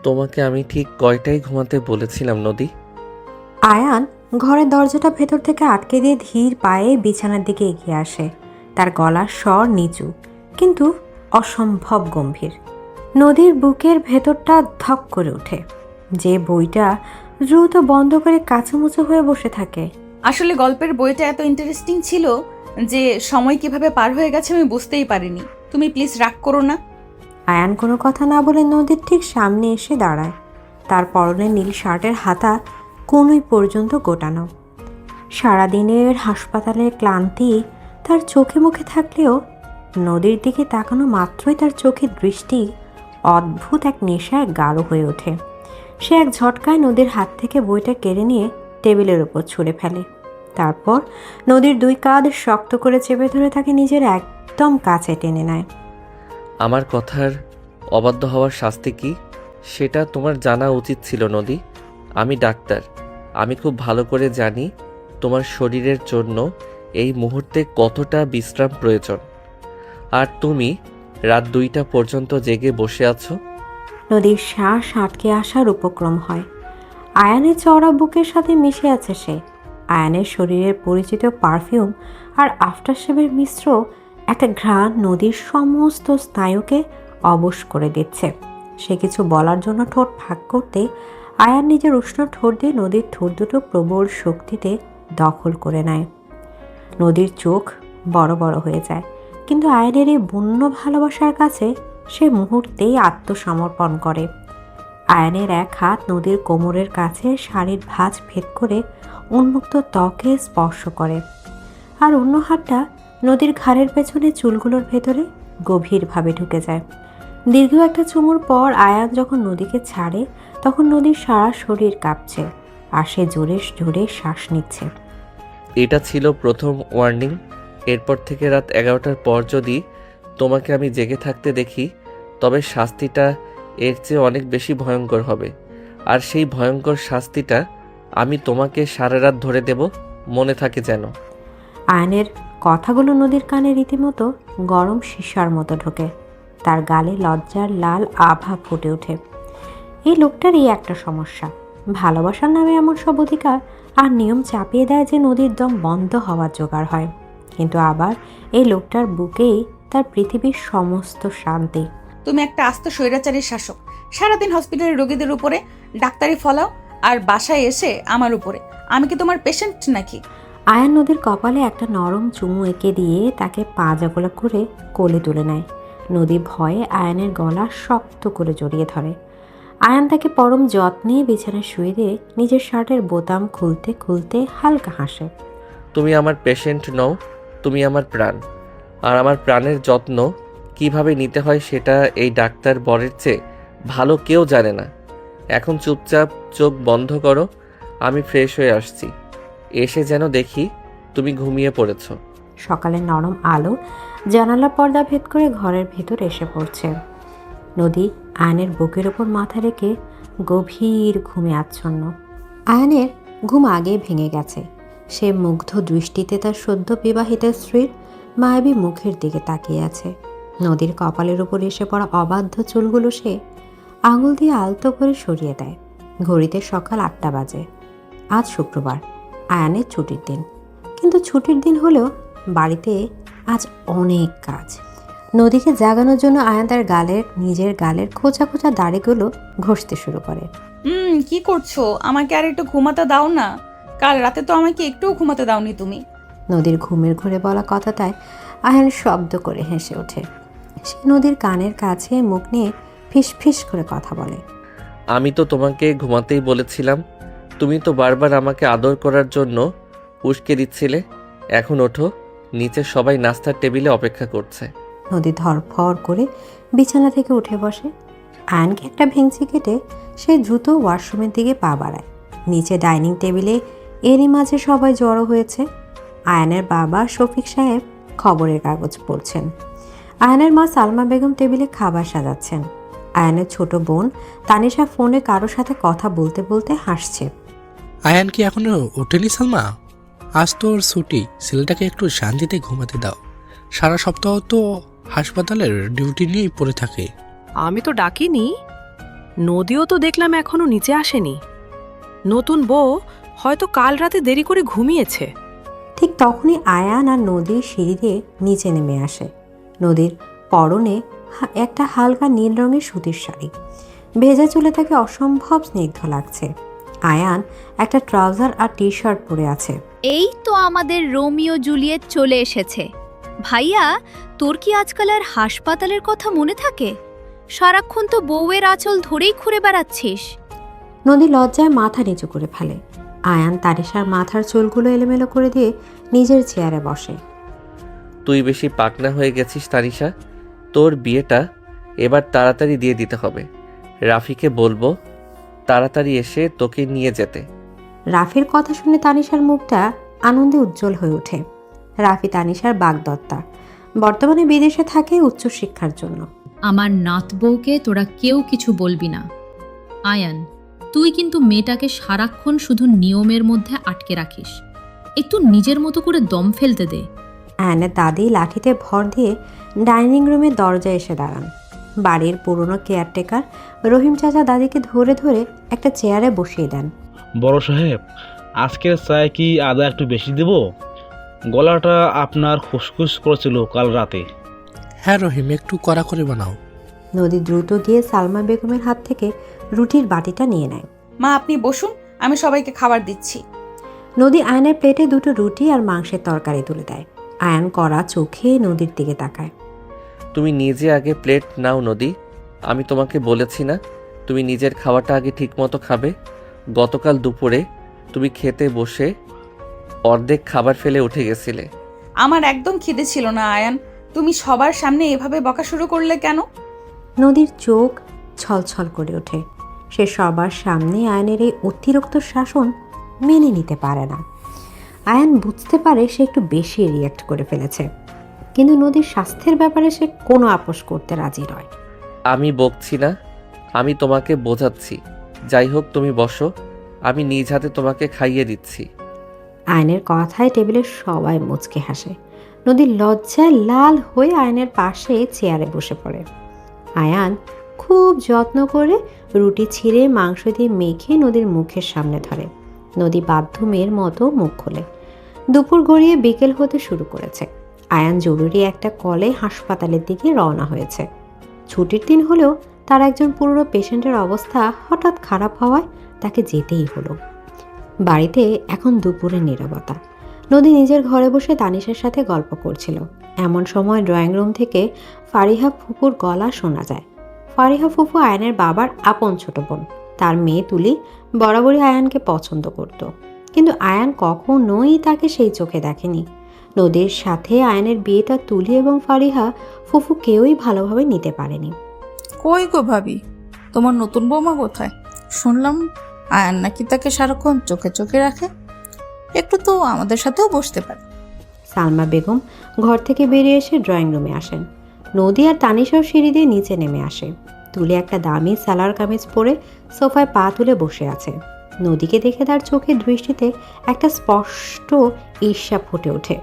তোমাকে আমি ঠিক কয়টায় ঘুমাতে বলেছিলাম নদী? আয়ান ঘরের দরজাটা ভেতর থেকে আটকে দিয়ে ধীর পায়ে বিছানার দিকে এগিয়ে আসে। তার গলার স্বর নিচু কিন্তু অসম্ভব গম্ভীর। নদীর বুকের ভেতরটা ধক করে ওঠে। যে বইটা দ্রুত বন্ধ করে কাঁচুমুচু হয়ে বসে থাকে। আসলে গল্পের বইটা এত ইন্টারেস্টিং ছিল যে সময় কিভাবে পার হয়ে গেছে আমি বুঝতেই পারিনি। তুমি প্লিজ রাগ করো না। আয়ান কোনো কথা না বলে নদীর ঠিক সামনে এসে দাঁড়ায়। তার পরনে নীল শার্টের হাতা কোনই পর্যন্ত গোটানো। সারাদিনের হাসপাতালের ক্লান্তি তার চোখে মুখে থাকলেও নদীর দিকে তাকানো মাত্রই তার চোখের দৃষ্টি অদ্ভুত এক নেশায় গাঢ় হয়ে ওঠে। সে এক ঝটকায় নদীর হাত থেকে বইটা কেড়ে নিয়ে টেবিলের ওপর ছুঁড়ে ফেলে। তারপর নদীর দুই কাঁধ শক্ত করে চেপে ধরে তাকে নিজের একদম কাছে টেনে নেয়। আমার কথার অবাধ্য হওয়ার শাস্তি কি সেটা তোমার জানা উচিত ছিল নদী। আমি ডাক্তার, আমি খুব ভালো করে জানি তোমার শরীরের জন্য এই মুহূর্তে কতটা বিশ্রাম প্রয়োজন। আর তুমি রাত 2টা পর্যন্ত জেগে বসে আছো। নদীর শ্বাস আটকে আসার উপক্রম হয়। আয়ানের চওড়া বুকের সাথে মিশে আছে সে। আয়ানের শরীরের পরিচিত পারফিউম আর আফটারশেভের মিশ্র একটা ঘ্রাণ নদীর সমস্ত স্নায়ুকে অবশ করে দিচ্ছে। সে কিছু বলার জন্য ঠোঁট ফাঁক করতে আয়ান নিজের উষ্ণ ঠোঁট দিয়ে নদীর ঠোঁট দুটো প্রবল শক্তিতে দখল করে নেয়। নদীর চোখ বড় বড় হয়ে যায়, কিন্তু আয়ানের এই বন্য ভালোবাসার কাছে সে মুহূর্তেই আত্মসমর্পণ করে। আয়ানের এক হাত নদীর কোমরের কাছে শাড়ির ভাঁজ ভেদ করে উন্মুক্ত ত্বকে স্পর্শ করে, আর অন্য হাতটা নদীর ঘাড়ের পেছনে চুলগুলোর ভেতরে গভীরভাবে ঢুকে যায়। দীর্ঘ একটা চুমুর পর আয়ান যখন নদীকে ছাড়ে তখন নদীর সারা শরীর কাঁপছে আর সে জোরে জোরে শ্বাস নিচ্ছে। এটা ছিল প্রথম ওয়ার্নিং। এরপর থেকে রাত 11টার পর যদি তোমাকে আমি জেগে থাকতে দেখি তবে শাস্তিটা এর চেয়ে অনেক বেশি ভয়ঙ্কর হবে। আর সেই ভয়ঙ্কর শাস্তিটা আমি তোমাকে সারা রাত ধরে দেব, মনে থাকে যেন। আয়নের কথাগুলো নদীর কানে রীতিমতো গরম সীসার মতো ঢোকে। তার গালে লজ্জার লাল আভা ফুটে ওঠে। এই লোকটারই একটা সমস্যা, ভালোবাসার নামে এমন সব অধিকার আর নিয়ম চাপিয়ে দেয় যে নদীর দম বন্ধ হওয়ার জোগাড় হয়। কিন্তু আবার এই লোকটার বুকেই তার পৃথিবীর সমস্ত শান্তি। তুমি একটা আস্ত স্বৈরাচারী শাসক। সারাদিন হসপিটালের রোগীদের উপরে ডাক্তারি ফলাও আর বাসায় এসে আমার উপরে। আমি কি তোমার পেশেন্ট নাকি? আয়ান নদীর কপালে একটা নরম চুমু এঁকে দিয়ে তাকে পাঁজাগোলা করে কোলে তুলে নেয়। নদী ভয়ে আয়ানের গলা শক্ত করে জড়িয়ে ধরে। আয়ান তাকে পরম যত্নে বিছানায় শুয়ে দিয়ে নিজের শার্টের বোতাম খুলতে খুলতে হালকা হাসে। তুমি আমার পেশেন্ট নও, তুমি আমার প্রাণ। আর আমার প্রাণের যত্ন কিভাবে নিতে হয় সেটা এই ডাক্তার বরের চেয়ে ভালো কেউ জানে না। এখন চুপচাপ চোখ বন্ধ করো, আমি ফ্রেশ হয়ে আসছি। এসে যেন দেখি তুমি ঘুমিয়ে পড়েছ। সকালের নরম আলো জানালা পর্দা ভেদ করে ঘরের ভেতর এসে পড়ছে। নদী আয়নের বুকের ওপর মাথা রেখে গভীর ঘুমে আচ্ছন্ন। আয়নের ঘুম আগেই ভেঙে গেছে। সে মুগ্ধ দৃষ্টিতে তার সদ্য বিবাহিত স্ত্রীর মায়াবী মুখের দিকে তাকিয়ে আছে। নদীর কপালের উপর এসে পড়া অবাধ্য চুলগুলো সে আঙুল দিয়ে আলতো করে সরিয়ে দেয়। ঘড়িতে সকাল 8টা বাজে। আজ শুক্রবার, আয়ানের ছুটির দিন। কিন্তু ছুটির দিন হলেও বাড়িতে আজ অনেক কাজ। নদীকে জাগানোর জন্য আয়ান তার নিজের গালের খোঁচা খোঁচা দাড়িগুলো ঘষতে শুরু করে। কি করছো? আমাকে আর একটু ঘুমাতে দাও না। কাল রাতে তো আমাকে একটুও ঘুমাতে দাওনি তুমি। নদীর ঘুমের ঘরে বলা কথাটায় আয়ান শব্দ করে হেসে ওঠে। সে নদীর কানের কাছে মুখ নিয়ে ফিস ফিস করে কথা বলে। আমি তো তোমাকে ঘুমাতেই বলেছিলাম, তুমি তো বারবার আমাকে আদর করার জন্য উস্কে দিচ্ছিলে। এখন ওঠো, নিচে সবাই নাস্তার টেবিলে অপেক্ষা করছে। নদী ধরফর করে বিছানা থেকে উঠে বসে। আয়নকে একটা ভেঙচি কেটে সে দ্রুত ওয়াশরুমের দিকে পা বাড়ায়। নিচে ডাইনিং টেবিলে এরই মাঝে সবাই জড়ো হয়েছে। আয়নের বাবা শফিক সাহেব খবরের কাগজ পড়ছেন। আয়নের মা সালমা বেগম টেবিলে খাবার সাজাচ্ছেন। আয়নের ছোট বোন তানিশা ফোনে কারোর সাথে কথা বলতে বলতে হাসছে। আয়ান কি এখনো ওঠেনি সালমা? আজ তো ওর ছুটি, ছেলেটাকে একটু শান্তিতে ঘুমাতে দাও। সারা সপ্তাহ তো হাসপাতালের ডিউটি নিয়েই পড়ে থাকে। আমি তো ডাকিনি। নদীও তো দেখলাম এখনো নিচে আসেনি। নতুন বউ হয়তো কাল রাতে দেরি করে ঘুমিয়েছে। ঠিক তখনই আয়ান আর নদী সিঁড়ি দিয়ে নিচে নেমে আসে। নদীর পরনে একটা হালকা নীল রঙের সুতির শাড়ি, ভেজা চুলে তাকে অসম্ভব স্নিগ্ধ লাগছে। আয়ান একটা ট্রাউজার আর টি শার্ট পরে আছে। এই তো আমাদের রোমিও জুলিয়েট চলে এসেছে। ভাইয়া, তোর কি আজকাল আর হাসপাতালের কথা মনে থাকে? সারাক্ষণ তো বউয়ের আঁচল ধরেই ঘুরে বেড়াচ্ছিস। নদী লজ্জায় মাথা নিচু করে ফেলে। আয়ান তানিশার মাথার চুলগুলো এলোমেলো করে দিয়ে নিজের চেয়ারে বসে। তুই বেশি পাকনা হয়ে গেছিস তানিশা। তোর বিয়েটা এবার তাড়াতাড়ি দিয়ে দিতে হবে। রাফিকে বলবো তাড়াতাড়ি এসে তোকে নিয়ে যেতে। রাফির কথা শুনে তানিশার মুখটা আনন্দে উজ্জ্বল হয়ে ওঠে। রাফি তানিশার বাগদত্তা, বর্তমানে বিদেশে থাকে উচ্চশিক্ষার জন্য। আমার নাত বউকে তোরা কেউ কিছু বলবি না। আয়ান, তুই কিন্তু মেয়েটাকে সারাক্ষণ শুধু নিয়মের মধ্যে আটকে রাখিস। একটু নিজের মতো করে দম ফেলতে দে। আয়ানের দাদি লাঠিতে ভর দিয়ে ডাইনিং রুমের দরজায় এসে দাঁড়ান। বাড়ির পুরনো কেয়ারটেকার রহিম চাচা দাদিকে ধরে ধরে একটা চেয়ারে বসিয়ে দেন। বড় সাহেব, আজকের চায় কি আদা একটু বেশি দেব? গলাটা আপনার খুসখুস করেছিল কাল রাতে। হ্যাঁ রহিম, একটু কড়া করে বানাও। নদী দ্রুত গিয়ে সালমা বেগমের হাত থেকে রুটির বাটিটা নিয়ে নেয়। মা, আপনি বসুন, আমি সবাইকে খাবার দিচ্ছি। নদী আয়নের প্লেটে দুটো রুটি আর মাংসের তরকারি তুলে দেয়। আয়ান কড়া চোখে নদীর দিকে তাকায়। তুমি নিজে আগে প্লেট নাও নদী। আমি তোমাকে বলেছি না তুমি নিজের খাওয়াটা আগে ঠিকমতো খাবে? গতকাল দুপুরে তুমি খেতে বসে অর্ধেক খাবার ফেলে উঠে গেছিলে। আমার একদম খিদে ছিল না আয়ান, তুমি সবার সামনে এভাবে বকা শুরু করলে কেন? নদীর চোখ ছলছল করে ওঠে। সে সবার সামনে আয়নের এই অতিরিক্ত শাসন মেনে নিতে পারে না। আয়ান বুঝতে পারে সে একটু বেশি রিয়্যাক্ট করে ফেলেছে, কিন্তু নদীর স্বাস্থ্যের ব্যাপারে সে কোনো আপোষ করতে রাজি নয়। আমি বকছি না, আমি তোমাকে বোঝাচ্ছি। যাই হোক, তুমি বসো, আমি নিজ হাতে তোমাকে খাইয়ে দিচ্ছি। আয়নের কথায় টেবিলের সবাই মুচকে হাসে। নদীর লজ্জায় লাল হয়ে আয়নের পাশে চেয়ারে বসে পড়ে। আয়ান খুব যত্ন করে রুটি ছিঁড়ে মাংস দিয়ে মেখে নদীর মুখের সামনে ধরে। নদী বাধ্য মেয়ের মতো মুখ খোলে। দুপুর গড়িয়ে বিকেল হতে শুরু করেছে। আয়ান জরুরি একটা কলে হাসপাতালের দিকে রওনা হয়েছে। ছুটির দিন হলেও তার একজন পুরনো পেশেন্টের অবস্থা হঠাৎ খারাপ হওয়ায় তাকে যেতেই হলো। বাড়িতে এখন দুপুরের নীরবতা। নদী নিজের ঘরে বসে তানিশার সাথে গল্প করছিল। এমন সময় ড্রয়িং রুম থেকে ফারিহা ফুপুর গলা শোনা যায়। ফারিহা ফুপু আয়ানের বাবার আপন ছোট বোন। তার মেয়ে তুলি বরাবরই আয়ানকে পছন্দ করত, কিন্তু আয়ান কখনোই তাকে সেই চোখে দেখেনি। নদীর সাথে আয়ানের বিয়েটা তুলি এবং ফারিহা ফুফু কেউই ভালোভাবে নিতে পারেনি। কই গো ভাবি, তোমার নতুন বৌমা কোথায়? শুনলাম আয়ান নাকি তাকে সারাক্ষণ চোখে চোখে রাখে। একটু তো আমাদের সাথেও বসতে পারে। সালমা বেগম ঘর থেকে বেরিয়ে এসে ড্রয়িং রুমে আসেন। নদী আর তানিশাও সিঁড়ি দিয়ে নিচে নেমে আসে। তুলি একটা দামি সালোয়ার কামিজ পরে সোফায় পা তুলে বসে আছে। নদীকে দেখে তার চোখের দৃষ্টিতে একটা স্পষ্ট ঈর্ষা ফুটে ওঠে।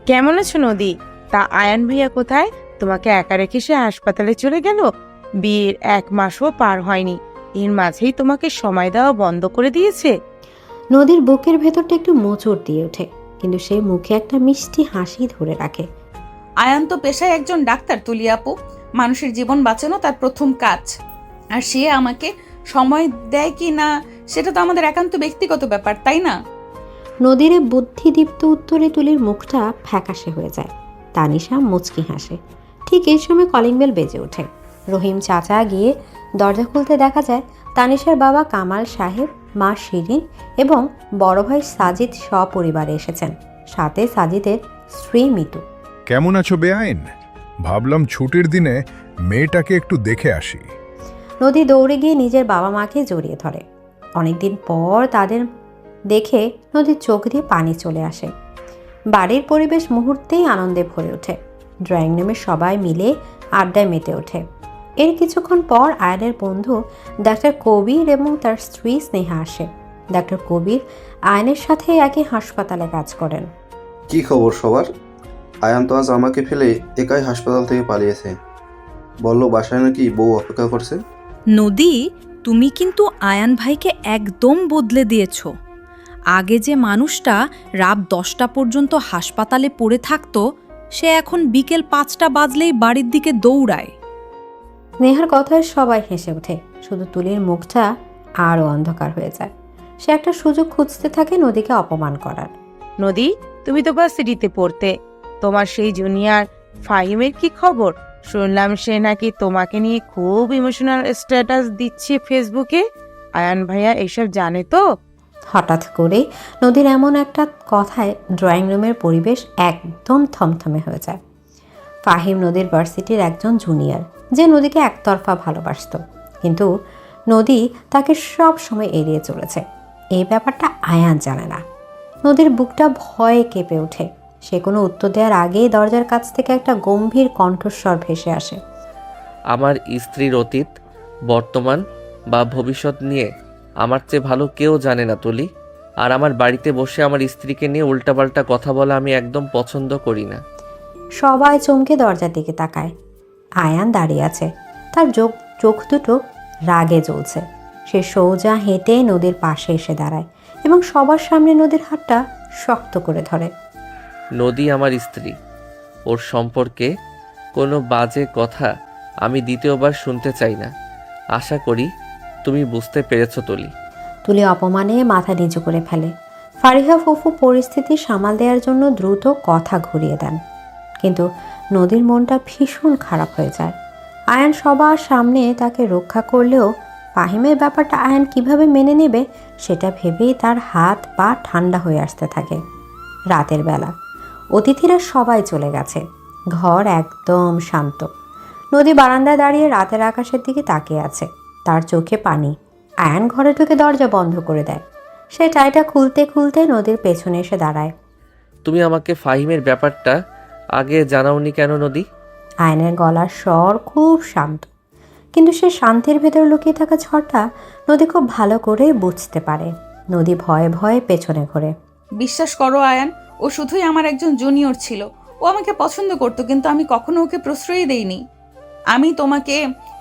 কেমন আছো নদী? তা আয়ান ভাইয়া কোথায়? তোমাকে একা রেখে সে হাসপাতালে চলে গেল। বিয়ের 1 মাসও পার হয়নি, এর মাঝেই তোমাকে সময় দেওয়া বন্ধ করে দিয়েছে। নদীর বুকের ভেতরটা একটু মোচড় দিয়ে ওঠে, কিন্তু সে মুখে একটা মিষ্টি হাসি ধরে রাখে। আয়ান তো পেশায় একজন ডাক্তার তুলি আপু, মানুষের জীবন বাঁচানো তার প্রথম কাজ। আর সে আমাকে সময় দেয় কি না সেটা তো আমাদের একান্ত ব্যক্তিগত ব্যাপার, তাই না? নদীর বুদ্ধিদীপ্ত উত্তরে তুলির মুখটা ফ্যাকাশে হয়ে যায়। তানিশা মুচকি হাসে। ঠিক এই সময় কলিং বেল বেজে ওঠে। রহিম চাচা গিয়ে দরজা খুলতে দেখা যায় তানিশার বাবা কামাল সাহেব, মা শিরিন এবং বড় ভাই সাজিদ সপরিবারে এসেছেন, সাথে সাজিদের স্ত্রী মিতু। কেমন আছো বেআইন? ভাবলাম ছুটির দিনে মেয়েটাকে একটু দেখে আসি। নদী দৌড়ে গিয়ে নিজের বাবা মাকে জড়িয়ে ধরে। অনেকদিন পর তাদের দেখে নদীর চোখ দিয়ে পানি চলে আসে। বাড়ির পরিবেশ মুহূর্তেই আনন্দে ভরে ওঠে। ড্রয়িং রুমে সবাই মিলে আড্ডায় মেতে ওঠে। এর কিছুক্ষণ পর আয়নের বন্ধু ডাক্তার কবির এবং তার স্ত্রী স্নেহা আসে। ডাক্তার কবির আয়নের সাথে একই হাসপাতালে কাজ করেন। কি খবর সবার? আয়ান তো আজ আমাকে ফেলে একাই হাসপাতাল থেকে পালিয়েছে। বললো বাসায় নাকি বউ অপেক্ষা করছে। নদী, তুমি কিন্তু আয়ান ভাইকে একদম বদলে দিয়েছো। আগে যে মানুষটা রাত 10টা পর্যন্ত হাসপাতালে পড়ে থাকতো, সে এখন বিকেল 5টা বাজলেই বাড়ির দিকে দৌড়ায়। নেহার কথায় সবাই হেসে ওঠে, শুধু তুলির মুখটা আরও অন্ধকার হয়ে যায়। সে একটা সুযোগ খুঁজতে থাকে নদীকে অপমান করার। নদী, তুমি তো ভার্সিটিতে পড়তে, তোমার সেই জুনিয়র ফাহিমের কি খবর? শুনলাম সে নাকি তোমাকে নিয়ে খুব ইমোশনাল স্ট্যাটাস দিচ্ছে ফেসবুকে। আয়ান ভাইয়া এসব জানে তো? হঠাৎ করে নদীর এমন একটা কথায় ড্রয়িং রুমের পরিবেশ একদম থমথমে হয়ে যায়। ফাহিম নদীর ভার্সিটির একজন জুনিয়র, যে নদীকে একতরফা ভালোবাসত, কিন্তু নদী তাকে সব সময় এড়িয়ে চলেছে। এই ব্যাপারটা আয়ান জানে না। নদীর বুকটা ভয়ে কেঁপে ওঠে। সে কোনো উত্তর দেওয়ার আগেই দরজার কাছ থেকে একটা গম্ভীর কণ্ঠস্বর ভেসে আসে। আমার স্ত্রীর অতীত, বর্তমান বা ভবিষ্যৎ নিয়ে আমার চেয়ে ভালো কেউ জানে না তুলি। আর আমার বাড়িতে বসে আমার স্ত্রীকে নিয়ে উল্টাপাল্টা কথা বলা আমি একদম পছন্দ করি না। সবাই চমকে দরজার দিকে তাকায়। আয়ান দাঁড়িয়ে আছে, তার চোখ দুটো রাগে জ্বলছে। সে সোজা হেঁটে নদীর পাশে এসে দাঁড়ায় এবং সবার সামনে নদীর হাতটা শক্ত করে ধরে। নদী আমার স্ত্রী, ওর সম্পর্কে কোনো বাজে কথা আমি দ্বিতীয়বার শুনতে চাই না। আশা করি তুমি বুঝতে পেরেছো তুলি। তুলি অপমানে মাথা নিচু করে ফেলে। ফারিহা ফুফু পরিস্থিতি সামাল দেওয়ার জন্য দ্রুত কথা ঘুরিয়ে দেন, কিন্তু নদীর মনটা ভীষণ খারাপ হয়ে যায়। আয়ান সবার সামনে তাকে রক্ষা করলেও ফাহিমের ব্যাপারটা আয়ান কিভাবে মেনে নেবে সেটা ভেবেই তার হাত পা ঠান্ডা হয়ে আসতে থাকে। রাতের বেলা অতিথিরা সবাই চলে গেছে, ঘর একদম শান্ত। নদী বারান্দায় দাঁড়িয়ে রাতের আকাশের দিকে তাকিয়ে আছে, তার চোখে পানি। আয়ান ঘরে ঢুকে দরজা বন্ধ করে দেয়। সে টাইটা খুলতে খুলতে নদীর পেছনে এসে দাঁড়ায়। তুমি আমাকে ফাহিমের ব্যাপারটা আগে জানাওনি কেন নদী? আয়নের গলার স্বর খুব শান্ত, কিন্তু সে শান্তির ভেতর লুকিয়ে থাকা ঝড়টা নদী খুব ভালো করে বুঝতে পারে। নদী ভয়ে ভয়ে পেছনে ঘোরে। বিশ্বাস করো আয়ান, ও শুধুই আমার একজন জুনিয়র ছিল। ও আমাকে পছন্দ করতো, কিন্তু আমি কখনো ওকে প্রশ্রয় দেইনি। আমি তোমাকে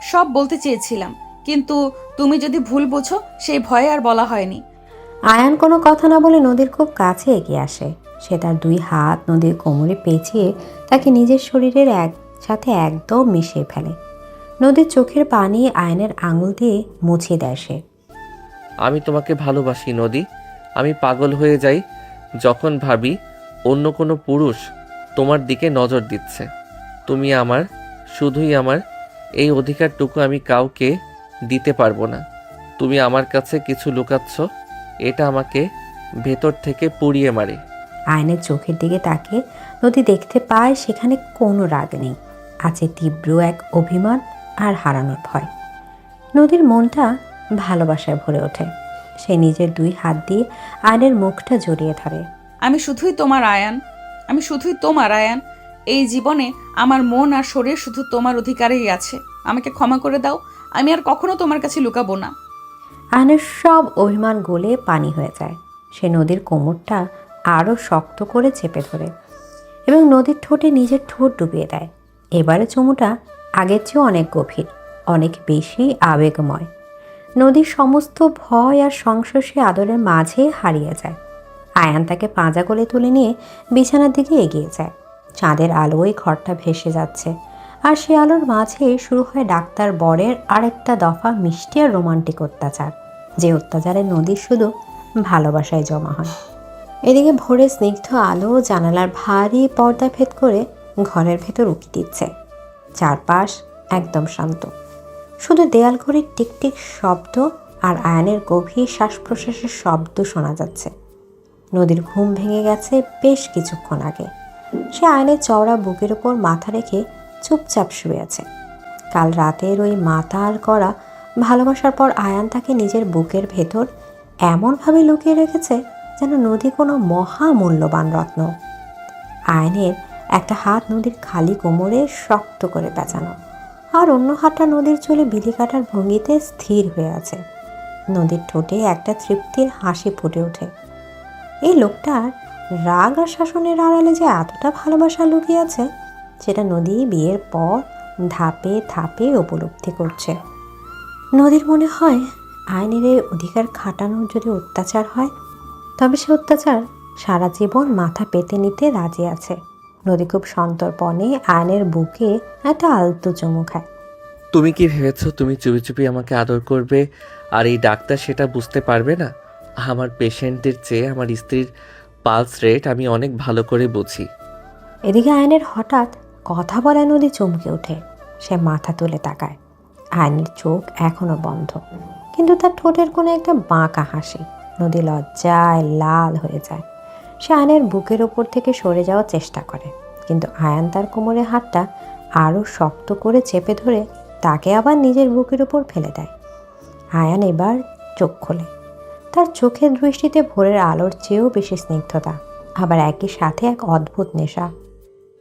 সব বলতে চেয়েছিলাম, কিন্তু তুমি যদি ভুল বোঝো সেই ভয়ে আর বলা হয়নি। আয়ান কোনো কথা না বলে নদীর খুব কাছে এগিয়ে আসে। সে তার 2 হাত নদীর কোমরে পেঁচিয়ে তাকে নিজের শরীরের সাথে একদম মিশিয়ে ফেলে। নদীর চোখের পানি আয়নের আঙুল দিয়ে মুছিয়ে দেয় সে। আমি তোমাকে ভালোবাসি নদী। আমি পাগল হয়ে যাই যখন ভাবি অন্য কোনো পুরুষ তোমার দিকে নজর দিচ্ছে। তুমি আমার, শুধুই আমার। এই অধিকারটুকু আমি কাউকে দিতে পারবো না। তুমি আমার কাছে কিছু লুকাচ্ছ, এটা আমাকে ভেতর থেকে পুড়িয়ে মারে। আয়নের চোখের দিকে তাকে নদী দেখতে পায় সেখানে কোনো রাগ নেই, আছে তীব্র এক অভিমান আর হারানোর ভয়। নদীর মনটা ভালোবাসায় ভরে ওঠে। সে নিজের 2 হাত দিয়ে আয়নের মুখটা জড়িয়ে ধরে। আমি শুধুই তোমার আয়ান, আমি শুধুই তোমার আয়ান। এই জীবনে আমার মন আর শরীর শুধু তোমার অধিকারেই আছে। আমাকে ক্ষমা করে দাও, আমি আর কখনো তোমার কাছে লুকাবো না। আয়নের সব অভিমান গলে পানি হয়ে যায়। সে নদীর কোমরটা আরও শক্ত করে চেপে ধরে এবং নদীর ঠোঁটে নিজের ঠোঁট ডুবিয়ে দেয়। এবারে চুমুটা আগের চেয়েও অনেক গভীর, অনেক বেশি আবেগময়। নদীর সমস্ত ভয় আর সংশোষী আদরের মাঝে হারিয়ে যায়। আয়ান তাকে পাঁজা কোলে তুলে নিয়ে বিছানার দিকে এগিয়ে যায়। চাঁদের আলোয় ঘরটা ভেসে যাচ্ছে, আর সে আলোর মাঝে শুরু হয় ডাক্তার বরের আরেকটা দফা মিষ্টি আর রোমান্টিক অত্যাচার, যে অত্যাচারে নদীর শুধু ভালোবাসায় জমা হয়। এদিকে ভোরে স্নিগ্ধ আলো জানালার ভারী পর্দা ভেদ করে ঘরের ভেতর উকি দিচ্ছে। চারপাশ একদম শান্ত, শুধু দেয়াল ঘড়ির টিকটিক শব্দ আর আয়নের গভীর শ্বাস প্রশ্বাসের শব্দ শোনা যাচ্ছে। নদীর ঘুম ভেঙে গেছে বেশ কিছুক্ষণ আগে। সে আয়নের চওড়া বুকের ওপর মাথা রেখে চুপচাপ শুয়ে আছে। কাল রাতের ওই মাতাল করা ভালোবাসার পর আয়ান তাকে নিজের বুকের ভেতর এমনভাবে লুকিয়ে রেখেছে যেন নদী কোনো মহামূল্যবান রত্ন। আয়নের একটা হাত নদীর খালি কোমরে শক্ত করে পেঁচানো, আর অন্য হাতটা নদীর চুলে বিলি কাটার ভঙ্গিতে স্থির হয়ে আছে। নদীর ঠোঁটে একটা তৃপ্তির হাসি ফুটে ওঠে। এই লোকটার রাগ আর শাসনের আড়ালে যে এতটা ভালোবাসা লুকিয়ে আছে, সেটা নদী বিয়ের পর ধাপে ধাপে উপলব্ধি করছে। নদীর মনে হয় আইনের এই অধিকার খাটানোর যদি অত্যাচার হয়, তবে সে অত্যাচার সারা জীবন মাথা পেতে নিতে রাজি আছে। নদী খুব সন্তর্পণে আয়নের বুকে একটা আলতো চুমু খায়। তুমি কি ভেবেছো তুমি চুপি চুপি আমাকে আদর করবে আর এই ডাক্তার সেটা বুঝতে পারবে না? আমার পেশেন্টের চেয়ে আমার স্ত্রীর পালস রেট আমি অনেক ভালো করে বুঝি। এদিকে আয়নের হঠাৎ কথা বলে নদী চমকে ওঠে। সে মাথা তুলে তাকায়। আয়নের চোখ এখনো বন্ধ, কিন্তু তার ঠোঁটের কোনো একটা বাঁকা হাসি। নদী লজ্জায় লাল হয়ে যায়। সে আয়নের বুকের ওপর থেকে সরে যাওয়ার চেষ্টা করে, কিন্তু আয়ান তার কোমরে হাতটা আরও শক্ত করে চেপে ধরে তাকে আবার নিজের বুকের ওপর ফেলে দেয়। আয়ান এবার চোখ খোলে। তার চোখের দৃষ্টিতে ভোরের আলোর চেয়েও বেশি স্নিগ্ধতা, আবার একই সাথে এক অদ্ভুত নেশা।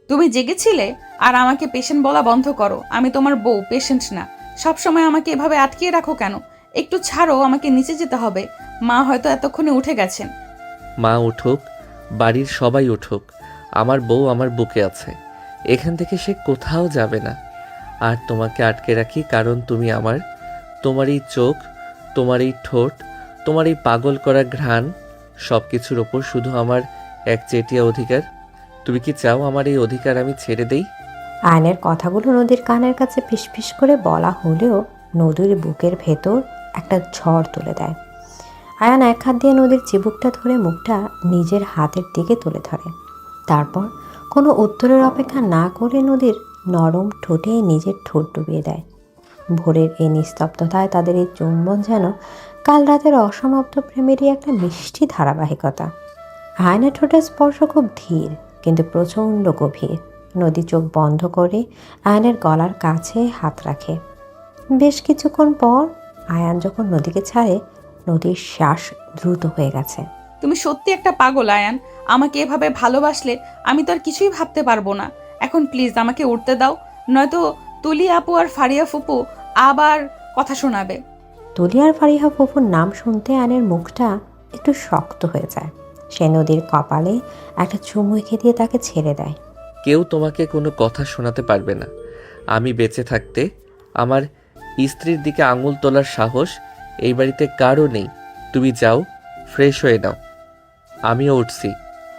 তুমি জেগেছিলে? আর আমাকে পেশেন্ট বলা বন্ধ করো। আমি তোমার বউ, পেশেন্ট না। সবসময় আমাকে এভাবে আটকিয়ে রাখো কেন? একটু ছাড়ো, আমাকে নিচে যেতে হবে। মা হয়তো এতক্ষণে উঠে গেছেন। মা উঠুক, বাড়ির সবাই উঠুক, আমার বউ আমার বুকে আছে। এখান থেকে সে কোথাও যাবে না। আর তোমাকে আটকে রাখি কারণ তুমি আমার। তোমার এই চোখ, তোমার এই ঠোঁট, তোমার এই পাগল করা ঘ্রাণ, সব কিছুর ওপর শুধু আমার একচেটিয়া অধিকার। তুমি কি চাও আমার এই অধিকার আমি ছেড়ে দেই? আয়নের কথাগুলো নদীর কানের কাছে ফিসফিস করে বলা হলেও নদীর বুকের ভেতর একটা ঝড় তুলে দেয়। আয়ান এক হাত দিয়ে নদীর চিবুকটা ধরে মুখটা নিজের হাতের দিকে তুলে ধরে। তারপর কোনো উত্তরের অপেক্ষা না করে নদীর নরম ঠোঁটে নিজের ঠোঁট ডুবিয়ে দেয়। ভোরের এই নিস্তব্ধতায় তাদের এই চুম্বন যেন কাল রাতের অসমাপ্ত প্রেমেরই একটা মিষ্টি ধারাবাহিকতা। আয়নের ঠোঁটের স্পর্শ খুব ধীর কিন্তু প্রচণ্ড গভীর। নদী চোখ বন্ধ করে আয়নের গলার কাছে হাত রাখে। বেশ কিছুক্ষণ পর আয়ান যখন নদীকে ছাড়ে, নদীর শ্বাস দ্রুত হয়ে গেছে। তুমি সত্যি একটা পাগল আয়ান। আমাকে এভাবে ভালোবাসলে আমি তো আর কিছুই ভাবতে পারবো না। এখন প্লিজ আমাকে উঠতে দাও, নয়তো তুলি আপু আর ফারিয়া ফুপু আবার কথা শোনাবে। তুলি আর ফারিহা ফুফুর নাম শুনতে আয়নের মুখটা একটু শক্ত হয়ে যায়। সে নদীর কপালে একটা চুমু এঁকে দিয়ে তাকে ছেড়ে দেয়। কেউ তোমাকে কোনো কথা শোনাতে পারবে না। আমি বেঁচে থাকতে আমার স্ত্রীর দিকে আঙুল তোলার সাহস এই বাড়িতে কারও নেই। তুমি যাও, ফ্রেশ হয়ে নাও। আমিও উঠছি।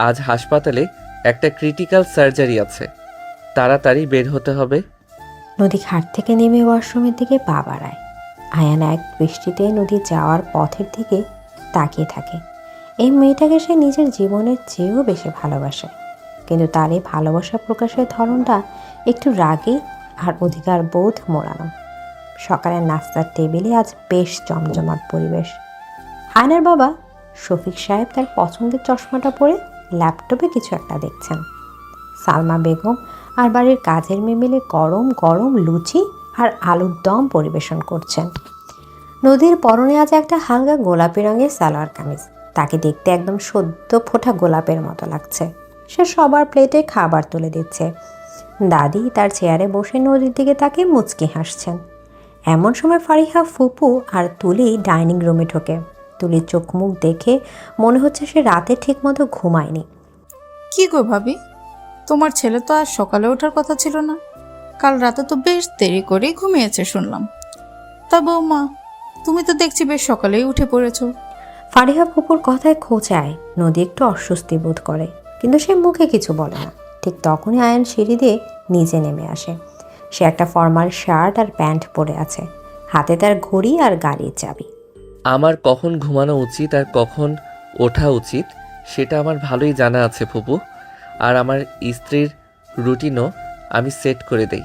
আজ হাসপাতালে একটা ক্রিটিক্যাল সার্জারি আছে, তাড়াতাড়ি বের হতে হবে। নদী ঘাট থেকে নেমে ওয়াশরুমের দিকে পা বাড়ায়। আয়ান এক দৃষ্টিতে নদী যাওয়ার পথের দিকে তাকিয়ে থাকে। এই মেয়েটাকে সে নিজের জীবনের চেয়েও বেশি ভালোবাসে, কিন্তু তার এই ভালোবাসা প্রকাশের ধরনটা একটু রাগী আর অধিকার বোধ মোড়ানো। সকালের নাস্তার টেবিলে আজ বেশ জমজমাট পরিবেশ। আয়নের বাবা শফিক সাহেব তার পছন্দের চশমাটা পরে ল্যাপটপে কিছু একটা দেখছেন। সালমা বেগম আর বাড়ির কাজের মেয়ে মিলে গরম গরম লুচি আর আলুর দম পরিবেশন করছেন। নদীর পরনে আজ একটা হালকা গোলাপি রঙের সালোয়ার কামিজ। তাকে দেখতে একদম সদ্য ফোটা গোলাপের মতো লাগছে। সে সবার প্লেটে খাবার তুলে দিচ্ছে। দাদি তার চেয়ারে বসে নদীর দিকে তাকে মুচকি হাসছেন। এমন সময় ফারিহা ফুপু আর তুলি ডাইনিং রুমে ঢোকে। তুলির চোখ মুখ দেখে মনে হচ্ছে সে রাতে ঠিক মতো ঘুমায়নি। কি গো ভাবি, তোমার ছেলে তো আজ সকালে ওঠার কথা ছিল না? কাল রাতে তো বেশ দেরি করেই ঘুমিয়েছে শুনলাম। তা বৌমা, তুমি তো দেখছি বেশ সকালেই উঠে পড়েছো। ফারিহা ফুপুর কথায় খোঁচায় নদী একটু অস্বস্তি বোধ করে, কিন্তু সে মুখে কিছু বলে না। ঠিক তখনই আয়ন সিঁড়ি দিয়ে নিচে নেমে আসে। সে একটা ফর্মাল শার্ট আর প্যান্ট পরে আছে, হাতে তার ঘড়ি আর গাড়ির চাবি। আমার কখন ঘুমানো উচিত আর কখন ওঠা উচিত সেটা আমার ভালোই জানা আছে ফুপু। আর আমার স্ত্রীর রুটিনও আমি সেট করে দেই।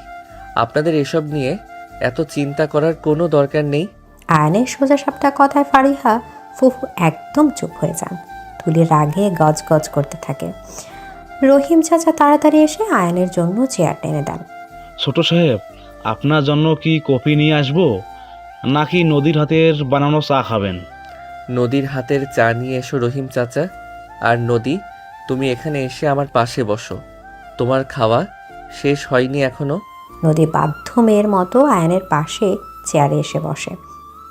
আপনাদের এসব নিয়ে এত চিন্তা করার কোনো দরকার নেই। আয়নের সোজা সাপটা কথায় ফারিহা ফুফু একদম চুপ হয়ে যান। তুলি রাগে গজগজ করতে থাকে। রহিম চাচা তাড়াতাড়ি এসে আয়নের জন্য চেয়ার টেনে দেন। ছোট সাহেব, আপনার জন্য কি কফি নিয়ে আসবো নাকি নদীর হাতের বানানো চা খাবেন? নদীর হাতের চা নিয়ে এসো রহিম চাচা। আর নদী, তুমি এখানে এসে আমার পাশে বসো। তোমার খাওয়া শেষ হয়নি এখনো। নদী বাধ্য মেয়ের মতো আয়নের পাশে চেয়ারে এসে বসে।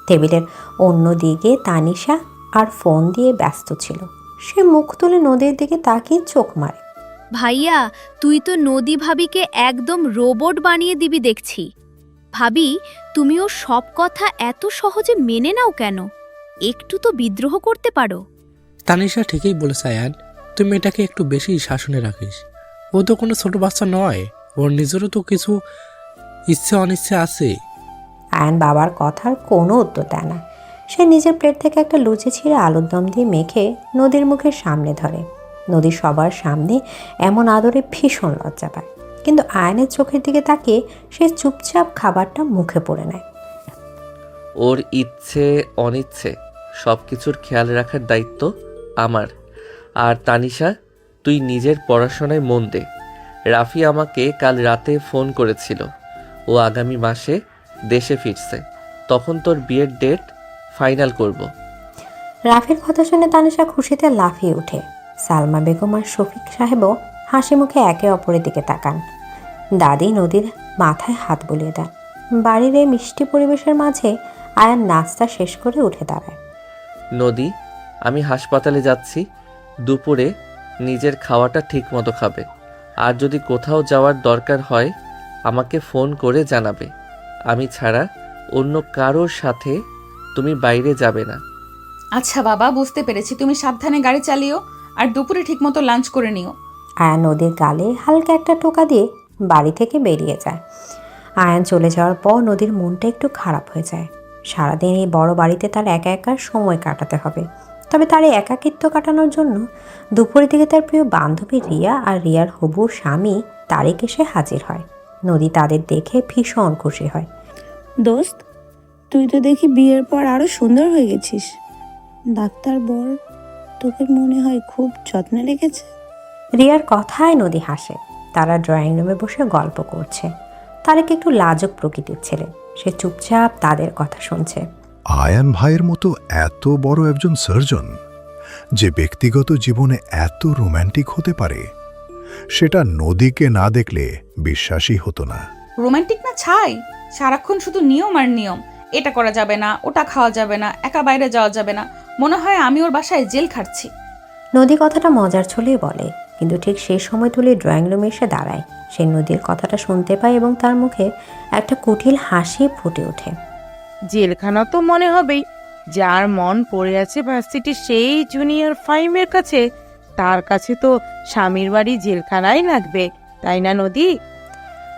টেবিলের অন্য দিকে তানিশা আর ফোন দিয়ে ব্যস্ত ছিল। সে মুখ তুলে নদীর দিকে তাকিয়ে চোখ মারে। ভাইয়া, তুই তো নদী ভাবিকে একদম রোবট বানিয়ে দিবি দেখছি। ভাবি, তুমিও সব কথা এত সহজে মেনে নাও কেন? একটু তো বিদ্রোহ করতে পারো। তানিশা ঠিকই বলেছে আয়ান, তুই মেয়েটাকে একটু বেশি শাসনে রাখিস। ও তো কোনো ছোট বাচ্চা নয়, ওর নিজেরও তো কিছু ইচ্ছে অনিচ্ছে আছে। আয়ান বাবার কথার কোনো উত্তর দেয় না। সে নিজের প্লেট থেকে একটা লুচি ছিঁড়ে আলুর দম দিয়ে মেখে নদীর মুখের সামনে ধরে। নদী সবার সামনে এমন আদরে ভীষণ লজ্জা পায়, কিন্তু আয়নের চোখের দিকে তাকিয়ে সে চুপচাপ খাবারটা মুখে পুরে নেয়। ওর ইচ্ছে অনিচ্ছে সব কিছুর খেয়াল রাখার দায়িত্ব আমার। আর তানিশা, তুই নিজের পড়াশোনায় মন দে। রাফি আমাকে কাল রাতে ফোন করেছিল, ও আগামী মাসে দেশে ফিরছে, তখন তোর বিয়ের ডেট ফাইনাল করব। রাফির কথা শুনে তানিশা খুশিতে লাফিয়ে ওঠে। সালমা বেগম আর শফিক সাহেবও হাসি মুখে একে অপরের দিকে তাকান। দাদি নদীর মাথায় হাত বুলিয়ে দেন। বাড়ির এই মিষ্টি পরিবেশের মাঝে আয়ান নাস্তা শেষ করে উঠে দাঁড়ায়। নদী, আমি হাসপাতালে যাচ্ছি, দুপুরে নিজের খাওয়াটা ঠিক মতো খাবে। আর যদি কোথাও যাওয়ার দরকার হয় আমাকে ফোন করে জানাবে। আমি ছাড়া অন্য কারোর সাথে তুমি বাইরে যাবে না। আচ্ছা বাবা, বুঝতে পেরেছি। তুমি সাবধানে গাড়ি চালিও, আর দুপুরে ঠিকমতো লাঞ্চ করে নিও। আয়ান নদীর গালে হালকা একটা টোকা দিয়ে বাড়ি থেকে বেরিয়ে যায়। আয়ান চলে যাওয়ার পর নদীর মনটা একটু খারাপ হয়ে যায়। সারাদিন এই বড় বাড়িতে তার একা একা সময় কাটাতে হবে। তবে তার এই একাকিত্ব কাটানোর জন্য দুপুরের দিকে তার প্রিয় বান্ধবী রিয়া আর রিয়ার হবু স্বামী তারেক এসে হাজির হয়। নদী তাদের দেখে ভীষণ খুশি হয়। দোস্ত, তুই তো দেখি বিয়ের পর আরো সুন্দর হয়ে গেছিস। ডাক্তার বর তোকে মনে হয় খুব যত্নে রেখেছে। রিয়ার কথায় নদী হাসে। তারা ড্রয়িং রুমে বসে গল্প করছে। তারেক একটু লাজুক প্রকৃতির ছেলে, সে চুপচাপ তাদের কথা শুনছে। আয়ান ভাইয়ের মতো এত বড় একজন সার্জন যে ব্যক্তিগত জীবনে এত রোম্যান্টিক হতে পারে, সেটা নদীকে না দেখলে বিশ্বাসই হতো না। রোমান্টিক না ছাই, সারাক্ষণ শুধু নিয়ম আর নিয়ম। এটা করা যাবে না, ওটা খাওয়া যাবে না, একা বাইরে যাওয়া যাবে না। মনে হয় আমি ওর বাসায় জেল খাটছি। নদী কথাটা মজার ছলেই বলে, কিন্তু ঠিক সেই সময় তুলে ড্রয়িং রুমে এসে দাঁড়ায়। সে নদীর কথাটা শুনতে পায় এবং তার মুখে একটা কুটিল হাসি ফুটে ওঠে। জেলখানা তো মনে হবেই। যার মন পড়ে আছে ভার্সিটির সেই জুনিয়র ফাইমের কাছে, তার কাছে তো স্বামীর বাড়ি জেলখানাই লাগবে, তাই না নদী?